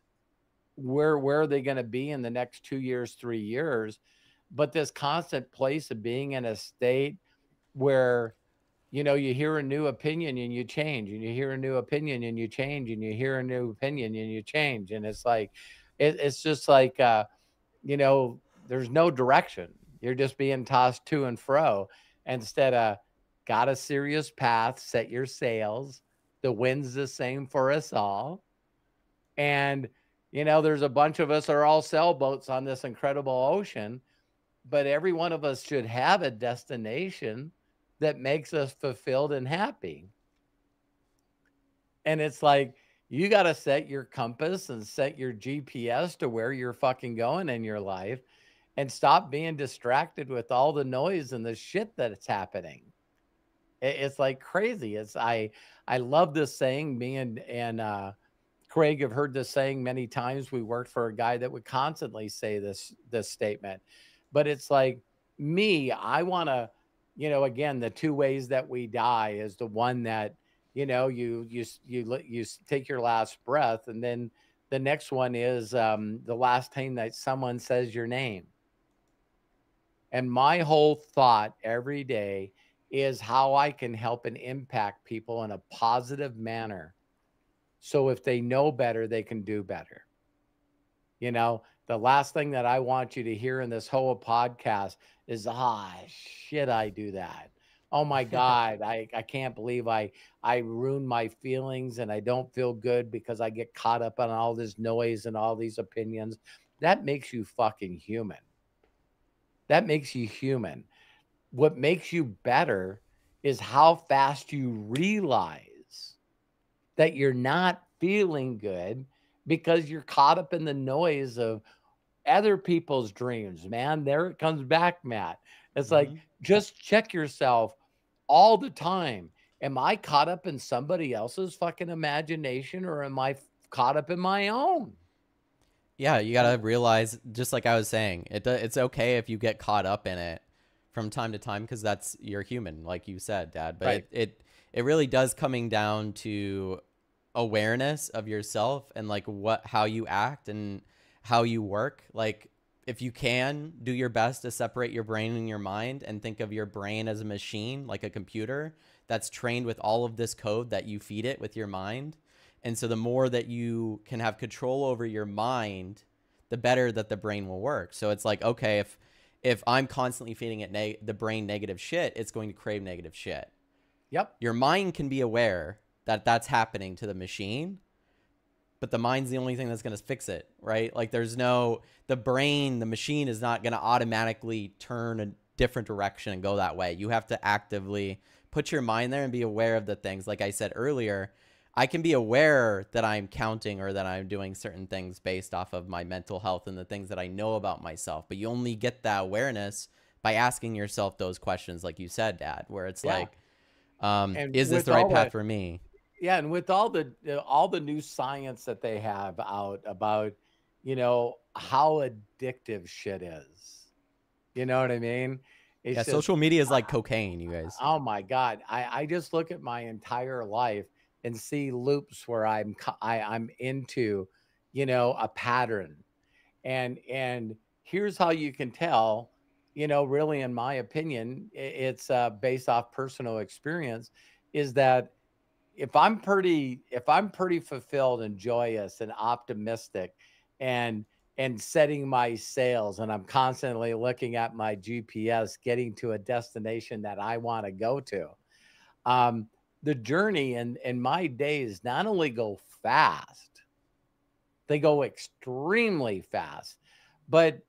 where are they going to be in the next 2 years, 3 years, but this constant place of being in a state where, you hear a new opinion and you change, and you hear a new opinion and you change, and you hear a new opinion and you change. And it's like, it's just like, there's no direction. You're just being tossed to and fro instead of got a serious path, set your sails. The wind's the same for us all. And, there's a bunch of us are all sailboats on this incredible ocean, but every one of us should have a destination that makes us fulfilled and happy. And it's like, you got to set your compass and set your GPS to where you're fucking going in your life, and stop being distracted with all the noise and the shit that's happening. It's like crazy. I love this saying. Me and Craig have heard this saying many times. We worked for a guy that would constantly say this statement, but it's like, I want to, again, the two ways that we die is the one that, you take your last breath, and then the next one is the last time that someone says your name. And my whole thought every day is how I can help and impact people in a positive manner. So if they know better, they can do better. The last thing that I want you to hear in this whole podcast is, shit, I do that. Oh my God, I can't believe I ruined my feelings and I don't feel good because I get caught up on all this noise and all these opinions. That makes you fucking human. That makes you human. What makes you better is how fast you realize that you're not feeling good because you're caught up in the noise of other people's dreams, man. There it comes back, Matt. It's like, just check yourself all the time. Am I caught up in somebody else's fucking imagination, or am I caught up in my own? Yeah, you got to realize, just like I was saying, it's okay if you get caught up in it from time to time, because you're human, like you said, Dad. But Right. it really does coming down to awareness of yourself and like how you act and how you work. Like, if you can do your best to separate your brain and your mind and think of your brain as a machine, like a computer that's trained with all of this code that you feed it with your mind. And so the more that you can have control over your mind, the better that the brain will work. So it's like, okay, if I'm constantly feeding it the brain negative shit, it's going to crave negative shit. Yep. Your mind can be aware that that's happening to the machine, but the mind's the only thing that's going to fix it, right? Like the brain, the machine is not going to automatically turn a different direction and go that way. You have to actively put your mind there and be aware of the things. Like I said earlier, I can be aware that I'm counting or that I'm doing certain things based off of my mental health and the things that I know about myself. But you only get that awareness by asking yourself those questions, like you said, Dad, where it's like, and is this with the right all path for me? Yeah, and with all the new science that they have out about, how addictive shit is. You know what I mean? Yeah, It's just, social media is like cocaine, you guys. oh my God. I just look at my entire life and see loops where I'm into, a pattern. And here's how you can tell, really, in my opinion, it's based off personal experience, is that if I'm pretty fulfilled and joyous and optimistic and setting my sails, and I'm constantly looking at my GPS getting to a destination that I want to go to, the journey and my days not only go fast, they go extremely fast, but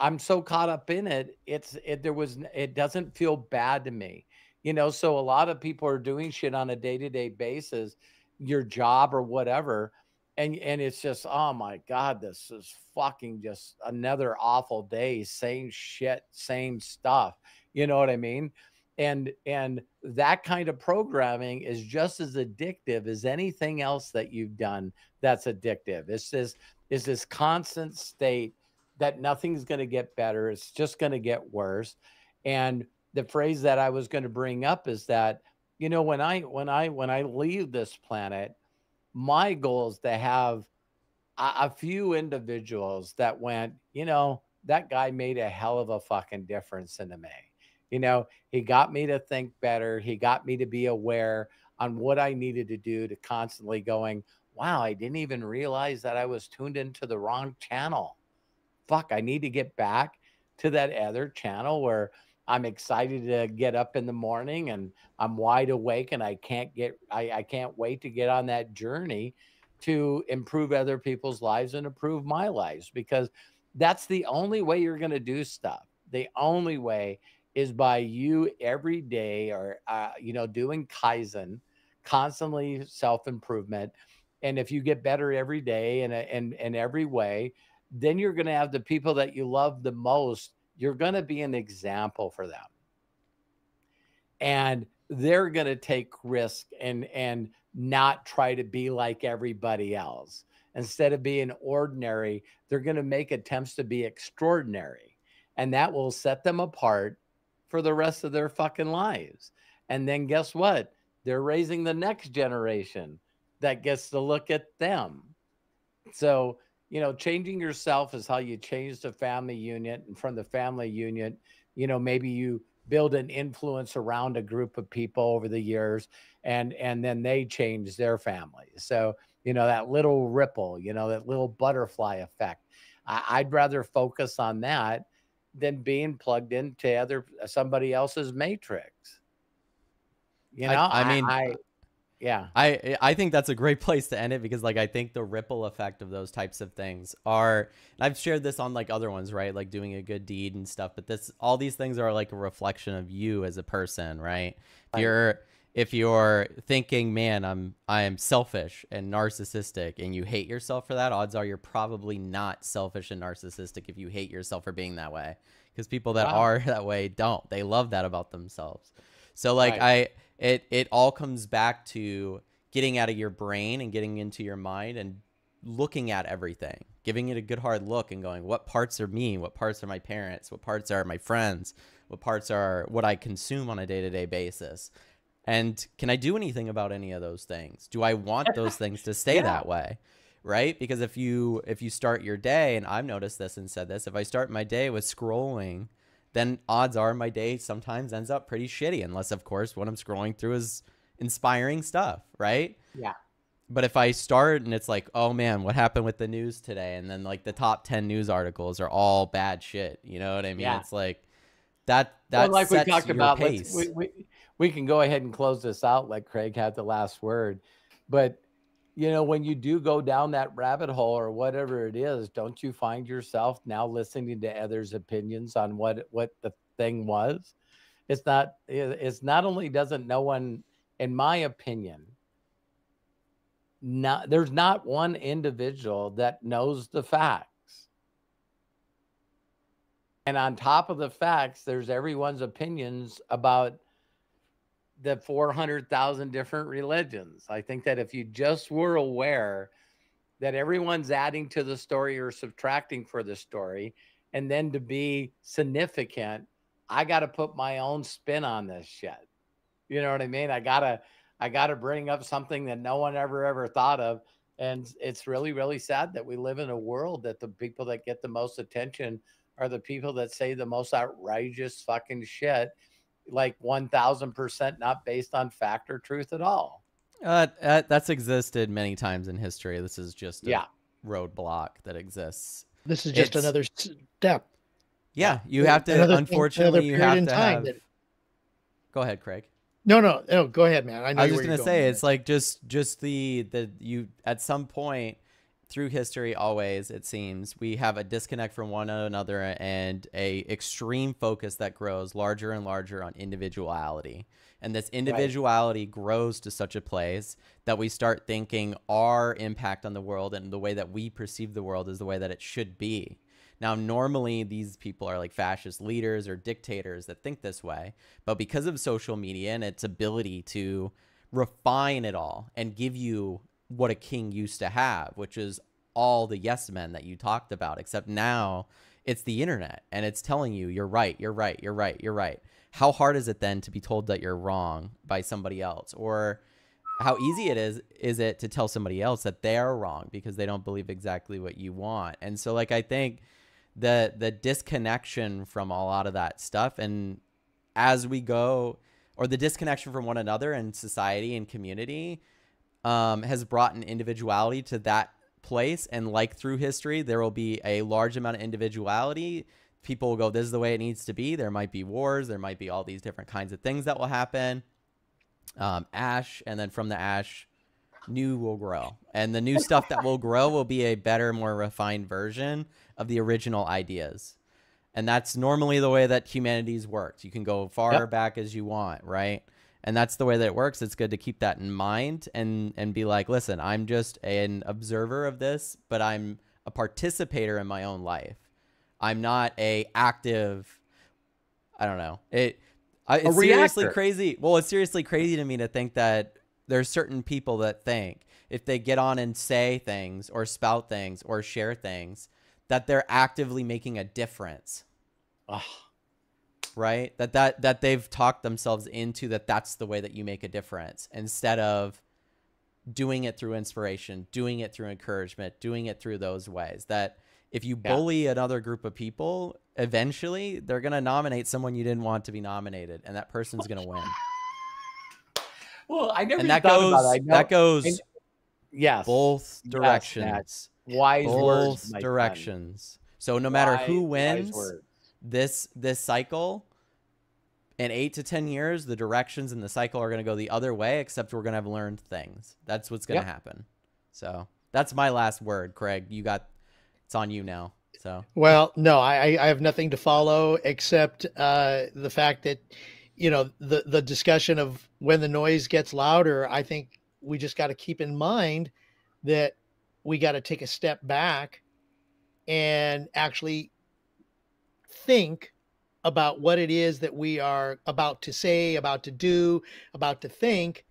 I'm so caught up in it. It doesn't feel bad to me. So a lot of people are doing shit on a day-to-day basis, your job or whatever. And it's just, oh my God, this is fucking just another awful day, same shit, same stuff. You know what I mean? And that kind of programming is just as addictive as anything else that you've done that's addictive. It's this constant state that nothing's going to get better. It's just going to get worse. And the phrase that I was going to bring up is that, when I leave this planet, my goal is to have a few individuals that went, that guy made a hell of a fucking difference into me. He got me to think better. He got me to be aware on what I needed to do, to constantly going, wow, I didn't even realize that I was tuned into the wrong channel. Fuck, I need to get back to that other channel where I'm excited to get up in the morning and I'm wide awake, and I can't wait to get on that journey to improve other people's lives and improve my lives, because that's the only way you're going to do stuff. The only way is by you every day, or doing Kaizen, constantly self-improvement. And if you get better every day and every way, then you're going to have the people that you love the most. You're going to be an example for them, and they're going to take risk and not try to be like everybody else. Instead of being ordinary, they're going to make attempts to be extraordinary, and that will set them apart for the rest of their fucking lives. And then guess what? They're raising the next generation that gets to look at them. So, changing yourself is how you change the family unit. And from the family unit, maybe you build an influence around a group of people over the years, and then they change their families. So, that little ripple, that little butterfly effect. I'd rather focus on that than being plugged into somebody else's matrix. I mean, Yeah. I think that's a great place to end it, because like I think the ripple effect of those types of things are, and I've shared this on like other ones, right? Like doing a good deed and stuff, but all these things are like a reflection of you as a person, right? If you're thinking, man, I am selfish and narcissistic, and you hate yourself for that, odds are you're probably not selfish and narcissistic if you hate yourself for being that way. Because people that are that way don't. They love that about themselves. So like it all comes back to getting out of your brain and getting into your mind and looking at everything, giving it a good hard look and going, what parts are me? What parts are my parents? What parts are my friends? What parts are what I consume on a day-to-day basis? And can I do anything about any of those things? Do I want those things to stay that way? Right? Because if you start your day, and I've noticed this and said this, if I start my day with scrolling, then odds are my day sometimes ends up pretty shitty, unless, of course, what I'm scrolling through is inspiring stuff, right? Yeah. But if I start and it's like, oh man, what happened with the news today? And then like the top 10 news articles are all bad shit. You know what I mean? Yeah. It's like that like sets we talked your about, pace. we can go ahead and close this out. Like Craig had the last word, but you know, when you do go down that rabbit hole or whatever it is, don't you find yourself now listening to others' opinions on what the thing was? It's not only doesn't no one, in my opinion, there's not one individual that knows the facts. And on top of the facts, there's everyone's opinions about the 400,000 different religions. I think that if you just were aware that everyone's adding to the story or subtracting for the story, and then to be significant, I got to put my own spin on this shit. You know what I mean? I gotta bring up something that no one ever thought of. And it's really, really sad that we live in a world that the people that get the most attention are the people that say the most outrageous fucking shit, like 1000% not based on fact or truth at all. That's existed many times in history. This is just Yeah. a roadblock that exists. This is just another step. Yeah, you have to, unfortunately, you have to have... Go ahead, Craig. No, go ahead, man. I know I was just going to say, it's like just the you, at some point through history, always, it seems, we have a disconnect from one another and a extreme focus that grows larger and larger on individuality. And this individuality grows to such a place that we start thinking our impact on the world and the way that we perceive the world is the way that it should be. Now, normally these people are like fascist leaders or dictators that think this way, but because of social media and its ability to refine it all and give you what a king used to have, which is all the yes men that you talked about, except now it's the internet and it's telling you you're right, you're right, you're right, you're right. How hard is it then to be told that you're wrong by somebody else? Or how easy it is it to tell somebody else that they're wrong because they don't believe exactly what you want? And so, like, I think the disconnection from a lot of that stuff, and as we go, or the disconnection from one another and society and community, has brought an individuality to that place. And like through history, there will be a large amount of individuality. People will go, this is the way it needs to be. There might be wars. There might be all these different kinds of things that will happen. Ash, and then from the ash, new will grow. And the new stuff that will grow will be a better, more refined version of the original ideas. And that's normally the way that humanity's worked. You can go far back as you want, right? And that's the way that it works. It's good to keep that in mind and be like, listen, I'm just an observer of this, but I'm a participator in my own life. I'm not a active, I don't know. It's seriously crazy. Well, it's seriously crazy to me to think that there's certain people that think if they get on and say things or spout things or share things, that they're actively making a difference. Right? That they've talked themselves into that's the way that you make a difference, instead of doing it through inspiration, doing it through encouragement, doing it through those ways. That if you bully another group of people, eventually they're going to nominate someone you didn't want to be nominated, and that person's going to win. Well, I never thought about it. That goes yes, both directions. Wise words, both directions. So no matter who wins this cycle, in 8 to 10 years, the directions in the cycle are going to go the other way, except we're going to have learned things. That's what's going to happen. So that's my last word, Craig. It's on you now. So, well, no, I have nothing to follow except the fact that, you know, the discussion of when the noise gets louder. I think we just got to keep in mind that we got to take a step back and actually think about what it is that we are about to say, about to do, about to think.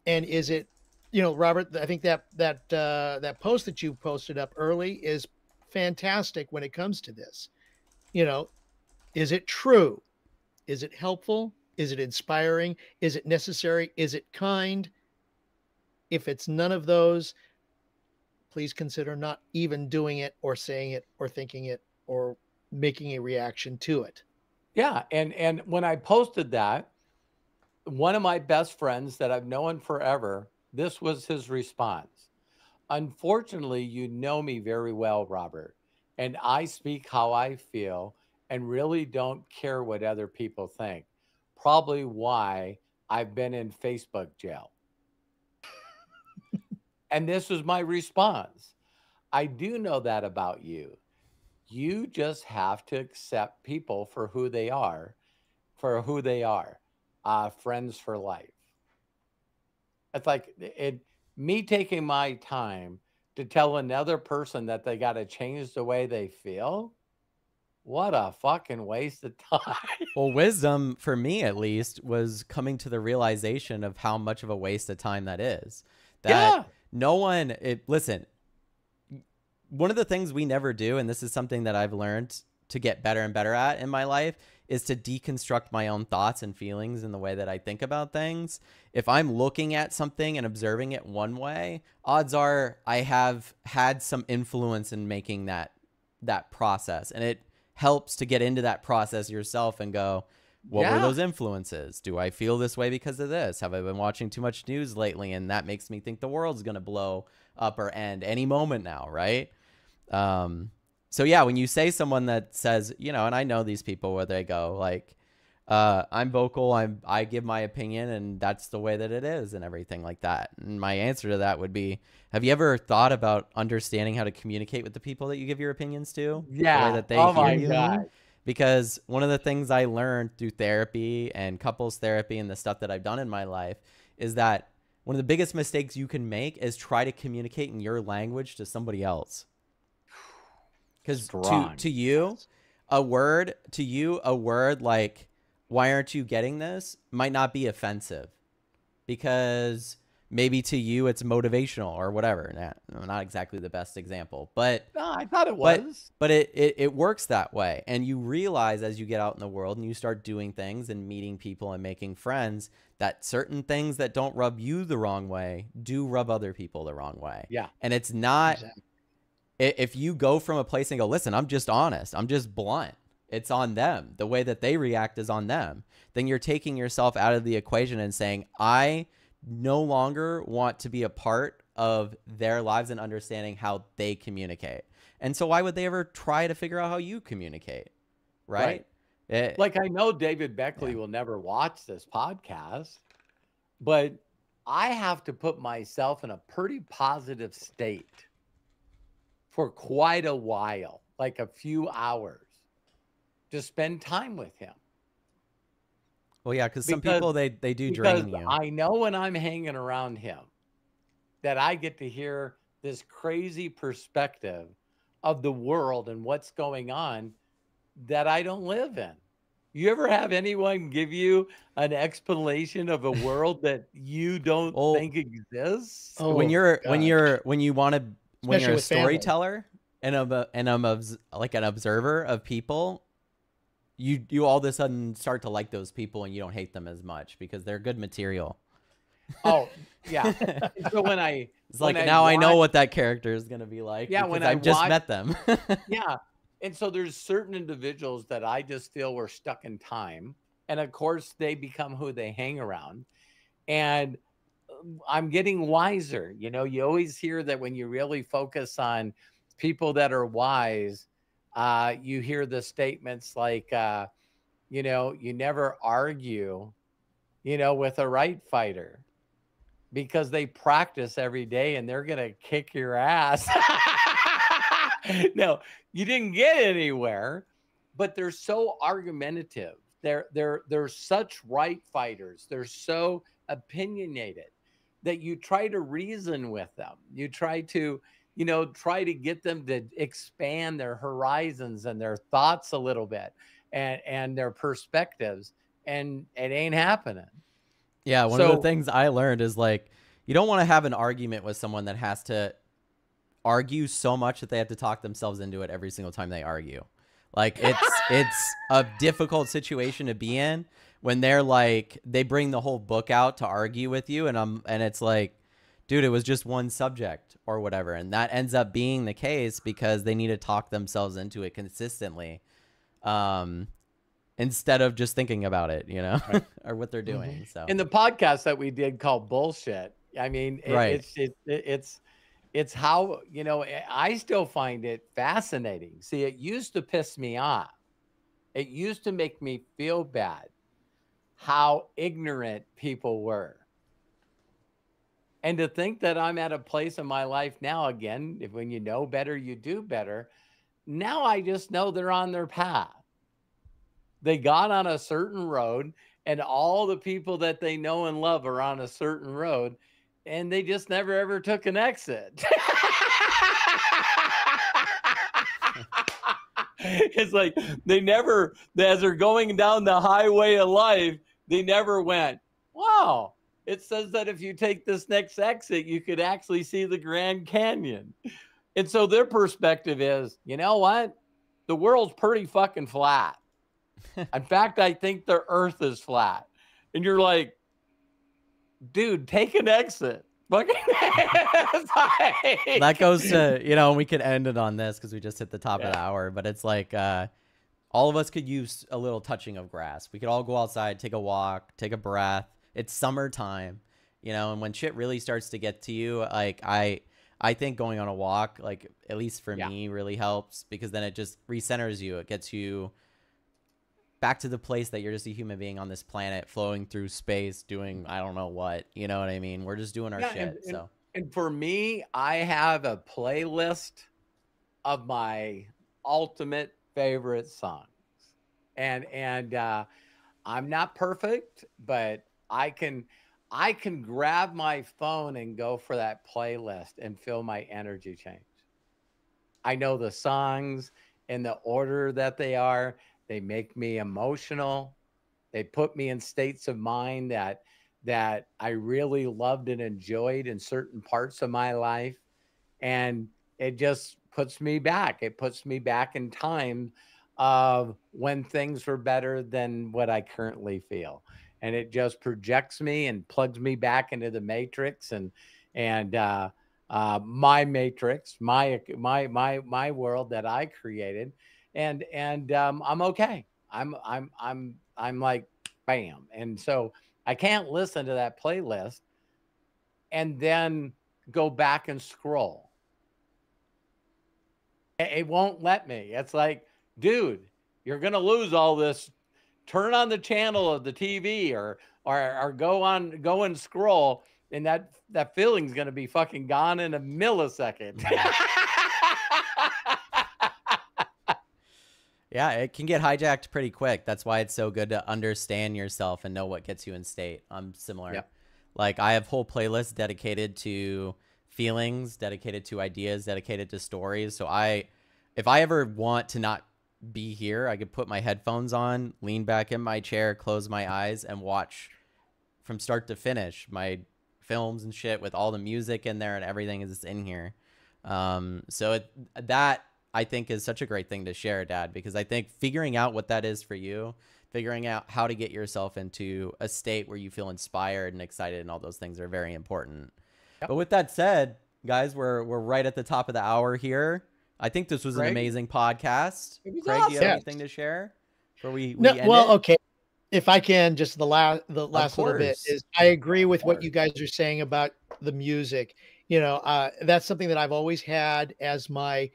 And is it, you know, Robert, I think that post that you posted up early is fantastic when it comes to this. You know, is it true? Is it helpful? Is it inspiring? Is it necessary? Is it kind? If it's none of those, please consider not even doing it or saying it or thinking it or making a reaction to it. Yeah. And when I posted that, one of my best friends that I've known forever, this was his response. Unfortunately, you know me very well, Robert, and I speak how I feel and really don't care what other people think. Probably why I've been in Facebook jail. And this was my response. I do know that about you. You just have to accept people for who they are, friends for life. It's like me taking my time to tell another person that they got to change the way they feel. What a fucking waste of time. Well, wisdom, for me at least, was coming to the realization of how much of a waste of time that is. That no one, listen, one of the things we never do, and this is something that I've learned to get better and better at in my life, is to deconstruct my own thoughts and feelings in the way that I think about things. If I'm looking at something and observing it one way, odds are I have had some influence in making that process. And it helps to get into that process yourself and go, what were those influences? Do I feel this way because of this? Have I been watching too much news lately? And that makes me think the world's going to blow up or end any moment now, right? So yeah, when you say someone that says, you know, and I know these people where they go like, I'm vocal, I give my opinion, and that's the way that it is, and everything like that. And my answer to that would be, have you ever thought about understanding how to communicate with the people that you give your opinions to? Yeah. The way that they hear you? God. Because one of the things I learned through therapy and couples therapy and the stuff that I've done in my life is that one of the biggest mistakes you can make is try to communicate in your language to somebody else. Because to you, a word like, why aren't you getting this, might not be offensive, because maybe to you it's motivational or whatever. Not exactly the best example, but no, I thought it was. But it works that way. And you realize as you get out in the world and you start doing things and meeting people and making friends, that certain things that don't rub you the wrong way do rub other people the wrong way. Yeah. And it's not, if you go from a place and go, listen, I'm just honest, I'm just blunt, it's on them, the way that they react is on them, then you're taking yourself out of the equation and saying, I no longer want to be a part of their lives and understanding how they communicate. And so why would they ever try to figure out how you communicate? Right. Like, I know David Beckley will never watch this podcast, but I have to put myself in a pretty positive state for quite a while, like a few hours, to spend time with him. Well, yeah, because some people, they do drain you. I know when I'm hanging around him that I get to hear this crazy perspective of the world and what's going on that I don't live in. You ever have anyone give you an explanation of a world that you don't think exists? When you're a storyteller and like an observer of people, you all of a sudden start to like those people and you don't hate them as much because they're good material. Oh, yeah. So I know what that character is going to be like. Yeah, when I just met them. Yeah. And so there's certain individuals that I just feel were stuck in time. And of course, they become who they hang around. And I'm getting wiser. You know, you always hear that when you really focus on people that are wise, you hear the statements like, you know, you never argue, you know, with a right fighter because they practice every day and they're going to kick your ass. No, you didn't get anywhere, but they're so argumentative. They're such right fighters. They're so opinionated that you try to reason with them. You try to, you know, try to get them to expand their horizons and their thoughts a little bit and their perspectives, and it ain't happening. Yeah, one of the things I learned is, like, you don't want to have an argument with someone that has to argue so much that they have to talk themselves into it every single time they argue. Like, it's a difficult situation to be in when they're like, they bring the whole book out to argue with you, and it's like, dude, it was just one subject or whatever. And that ends up being the case because they need to talk themselves into it consistently, instead of just thinking about it, you know, right. or what they're doing. Mm-hmm. So in the podcast that we did called Bullshit, I mean, it's how, you know, I still find it fascinating. See, it used to piss me off. It used to make me feel bad how ignorant people were. And to think that I'm at a place in my life now, again, when you know better, you do better. Now I just know they're on their path. They got on a certain road, and all the people that they know and love are on a certain road, and they just never ever took an exit. It's like they never, as they're going down the highway of life, they never went, wow, it says that if you take this next exit, you could actually see the Grand Canyon. And so their perspective is, you know what? The world's pretty fucking flat. In fact, I think the earth is flat. And you're like, dude, take an exit. That goes to, you know, we could end it on this because we just hit the top of the hour, but it's like all of us could use a little touching of grass. We could all go outside, take a walk, take a breath. It's summertime, you know, and when shit really starts to get to you, like I think going on a walk, like at least for me, really helps, because then it just recenters you. It gets you back to the place that you're just a human being on this planet, flowing through space, doing I don't know what, you know what I mean? We're just doing our shit. And for me, I have a playlist of my ultimate favorite songs, and I'm not perfect, but I can grab my phone and go for that playlist and feel my energy change. I know the songs in the order that they are. They make me emotional. They put me in states of mind that I really loved and enjoyed in certain parts of my life. And it just puts me back. It puts me back in time of when things were better than what I currently feel. And it just projects me and plugs me back into the matrix and my matrix, my world that I created. And I'm okay. I'm like, bam. And so I can't listen to that playlist and then go back and scroll. It won't let me. It's like, dude, you're going to lose all this. Turn on the channel of the TV or go and scroll. And that feeling's going to be fucking gone in a millisecond. Yeah, it can get hijacked pretty quick. That's why it's so good to understand yourself and know what gets you in state. I'm similar. Yep. Like I have whole playlists dedicated to feelings, dedicated to ideas, dedicated to stories. So if I ever want to not be here, I could put my headphones on, lean back in my chair, close my eyes, and watch from start to finish my films and shit with all the music in there and everything is in here. So that I think is such a great thing to share, Dad, because I think figuring out what that is for you, figuring out how to get yourself into a state where you feel inspired and excited and all those things are very important. Yep. But with that said, guys, we're right at the top of the hour here. I think this was an amazing podcast. Craig, awesome. Do you have anything to share before we end it? Okay. If I can, just the last little bit is I agree with what you guys are saying about the music. You know, that's something that I've always had as my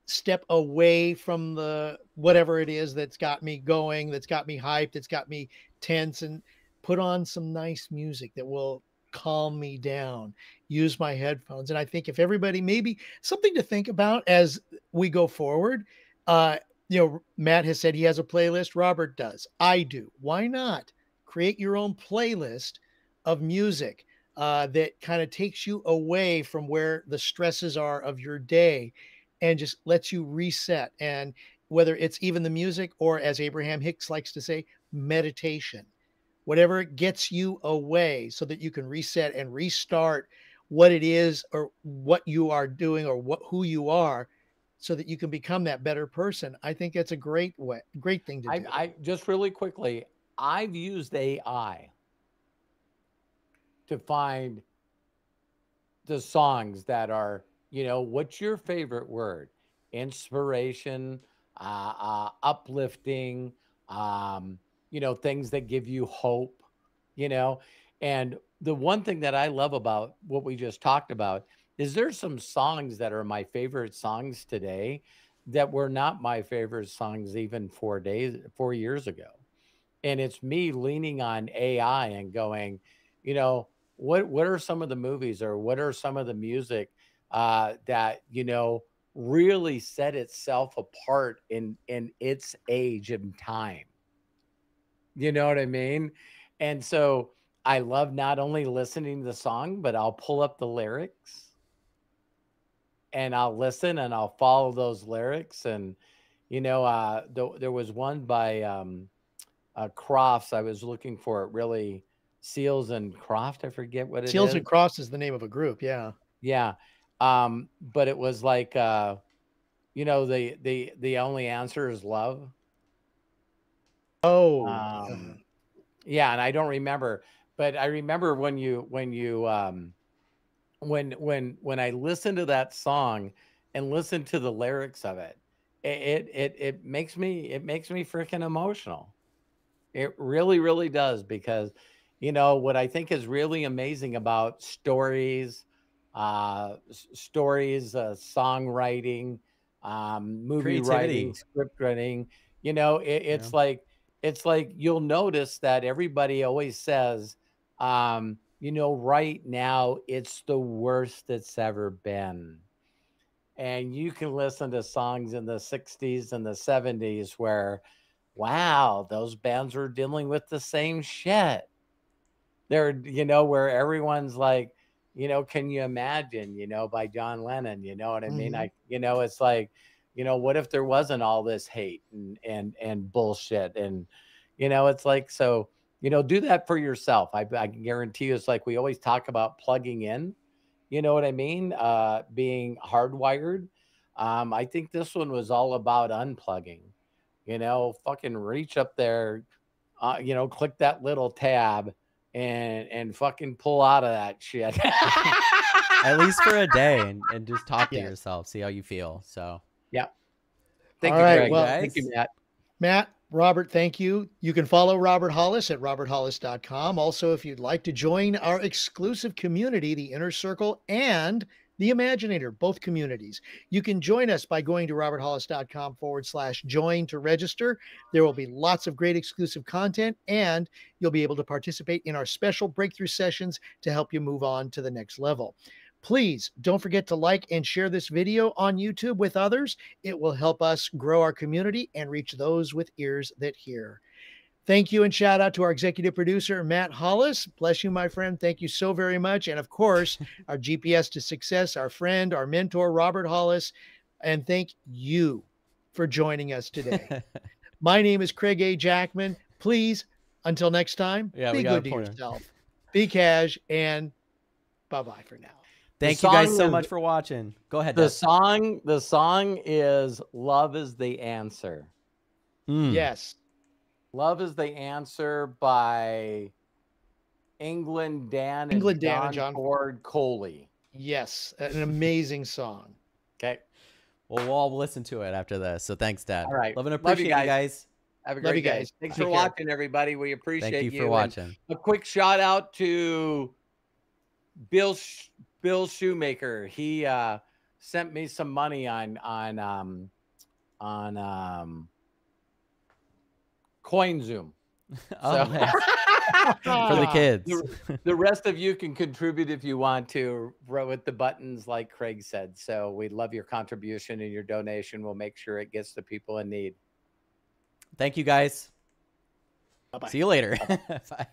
step away from the whatever it is that's got me going, that's got me hyped, that's got me tense, and put on some nice music that will calm me down, use my headphones. And I think if everybody, maybe something to think about as we go forward, you know, Matt has said he has a playlist. Robert does. I do. Why not create your own playlist of music that kind of takes you away from where the stresses are of your day and just lets you reset? And whether it's even the music or, as Abraham Hicks likes to say, meditation, whatever gets you away so that you can reset and restart what it is or what you are doing or who you are, so that you can become that better person. I think that's a great thing to do. I just really quickly, I've used AI to find the songs that are, you know, what's your favorite word? Inspiration, uplifting, you know, things that give you hope, you know. And the one thing that I love about what we just talked about is there's some songs that are my favorite songs today that were not my favorite songs even 4 years ago. And it's me leaning on AI and going, you know, what are some of the movies or what are some of the music that, you know, really set itself apart in its age and time? You know what I mean? And so I love not only listening to the song, but I'll pull up the lyrics and I'll listen and I'll follow those lyrics. And, you know, there was one by Crofts. I was looking for it really. Seals and Croft. I forget what it Seals is. and Crofts is the name of a group. Yeah. Yeah. But it was like, you know, the only answer is love. Oh, Yeah. And I don't remember, but I remember when I listened to that song and listened to the lyrics of it, it makes me freaking emotional. It really, really does, because, you know, what I think is really amazing about stories, songwriting, movie writing, Creativity. script writing, you know, Yeah. it's like you'll notice that everybody always says, you know, right now it's the worst it's ever been. And you can listen to songs in the 60s and the 70s where, wow, those bands were dealing with the same shit. They're, you know, where everyone's like, you know, can you imagine, you know, by John Lennon, you know what I mean? mhm. You know, it's like, you know, what if there wasn't all this hate and bullshit? And, you know, it's like, so, you know, do that for yourself. I can guarantee you, it's like we always talk about plugging in, you know what I mean? Being hardwired. I think this one was all about unplugging, you know, fucking reach up there, you know, click that little tab and fucking pull out of that shit. At least for a day, and just talk to Yes. yourself, see how you feel. So Yeah. Thank All you, right. Craig. Well, Thank you, guys. Matt. Matt, Robert, thank you. You can follow Robert Hollis at roberthollis.com. Also, if you'd like to join our exclusive community, the Inner Circle and the Imaginator, both communities, you can join us by going to roberthollis.com/join to register. There will be lots of great exclusive content, and you'll be able to participate in our special breakthrough sessions to help you move on to the next level. Please don't forget to like and share this video on YouTube with others. It will help us grow our community and reach those with ears that hear. Thank you and shout out to our executive producer, Matt Hollis. Bless you, my friend. Thank you so very much. And of course, our GPS to success, our friend, our mentor, Robert Hollis. And thank you for joining us today. My name is Craig A. Jackman. Please, until next time, Yeah, we be got a good to pointer. yourself, be cash, and bye-bye for now. Thank you guys so is- much for watching. Go ahead, The Dad. song is Love is the Answer. Yes. Love is the Answer by England Dan England and Dan John, and John Ford Coley. Yes, an amazing song. Okay. Well, we'll all listen to it after this. So thanks, Dad. All right. Love and Love you appreciate you guys. Have a Love great you day. guys. Thanks Take for care. watching, everybody. We appreciate Thank you for And watching. a quick shout out to Bill Shoemaker. He sent me some money on CoinZoom. Oh, So nice. For the kids. the rest of you can contribute if you want to with the buttons like Craig said. So we love your contribution and your donation. We'll make sure it gets to people in need. Thank you guys. Bye-bye. See you later. Bye.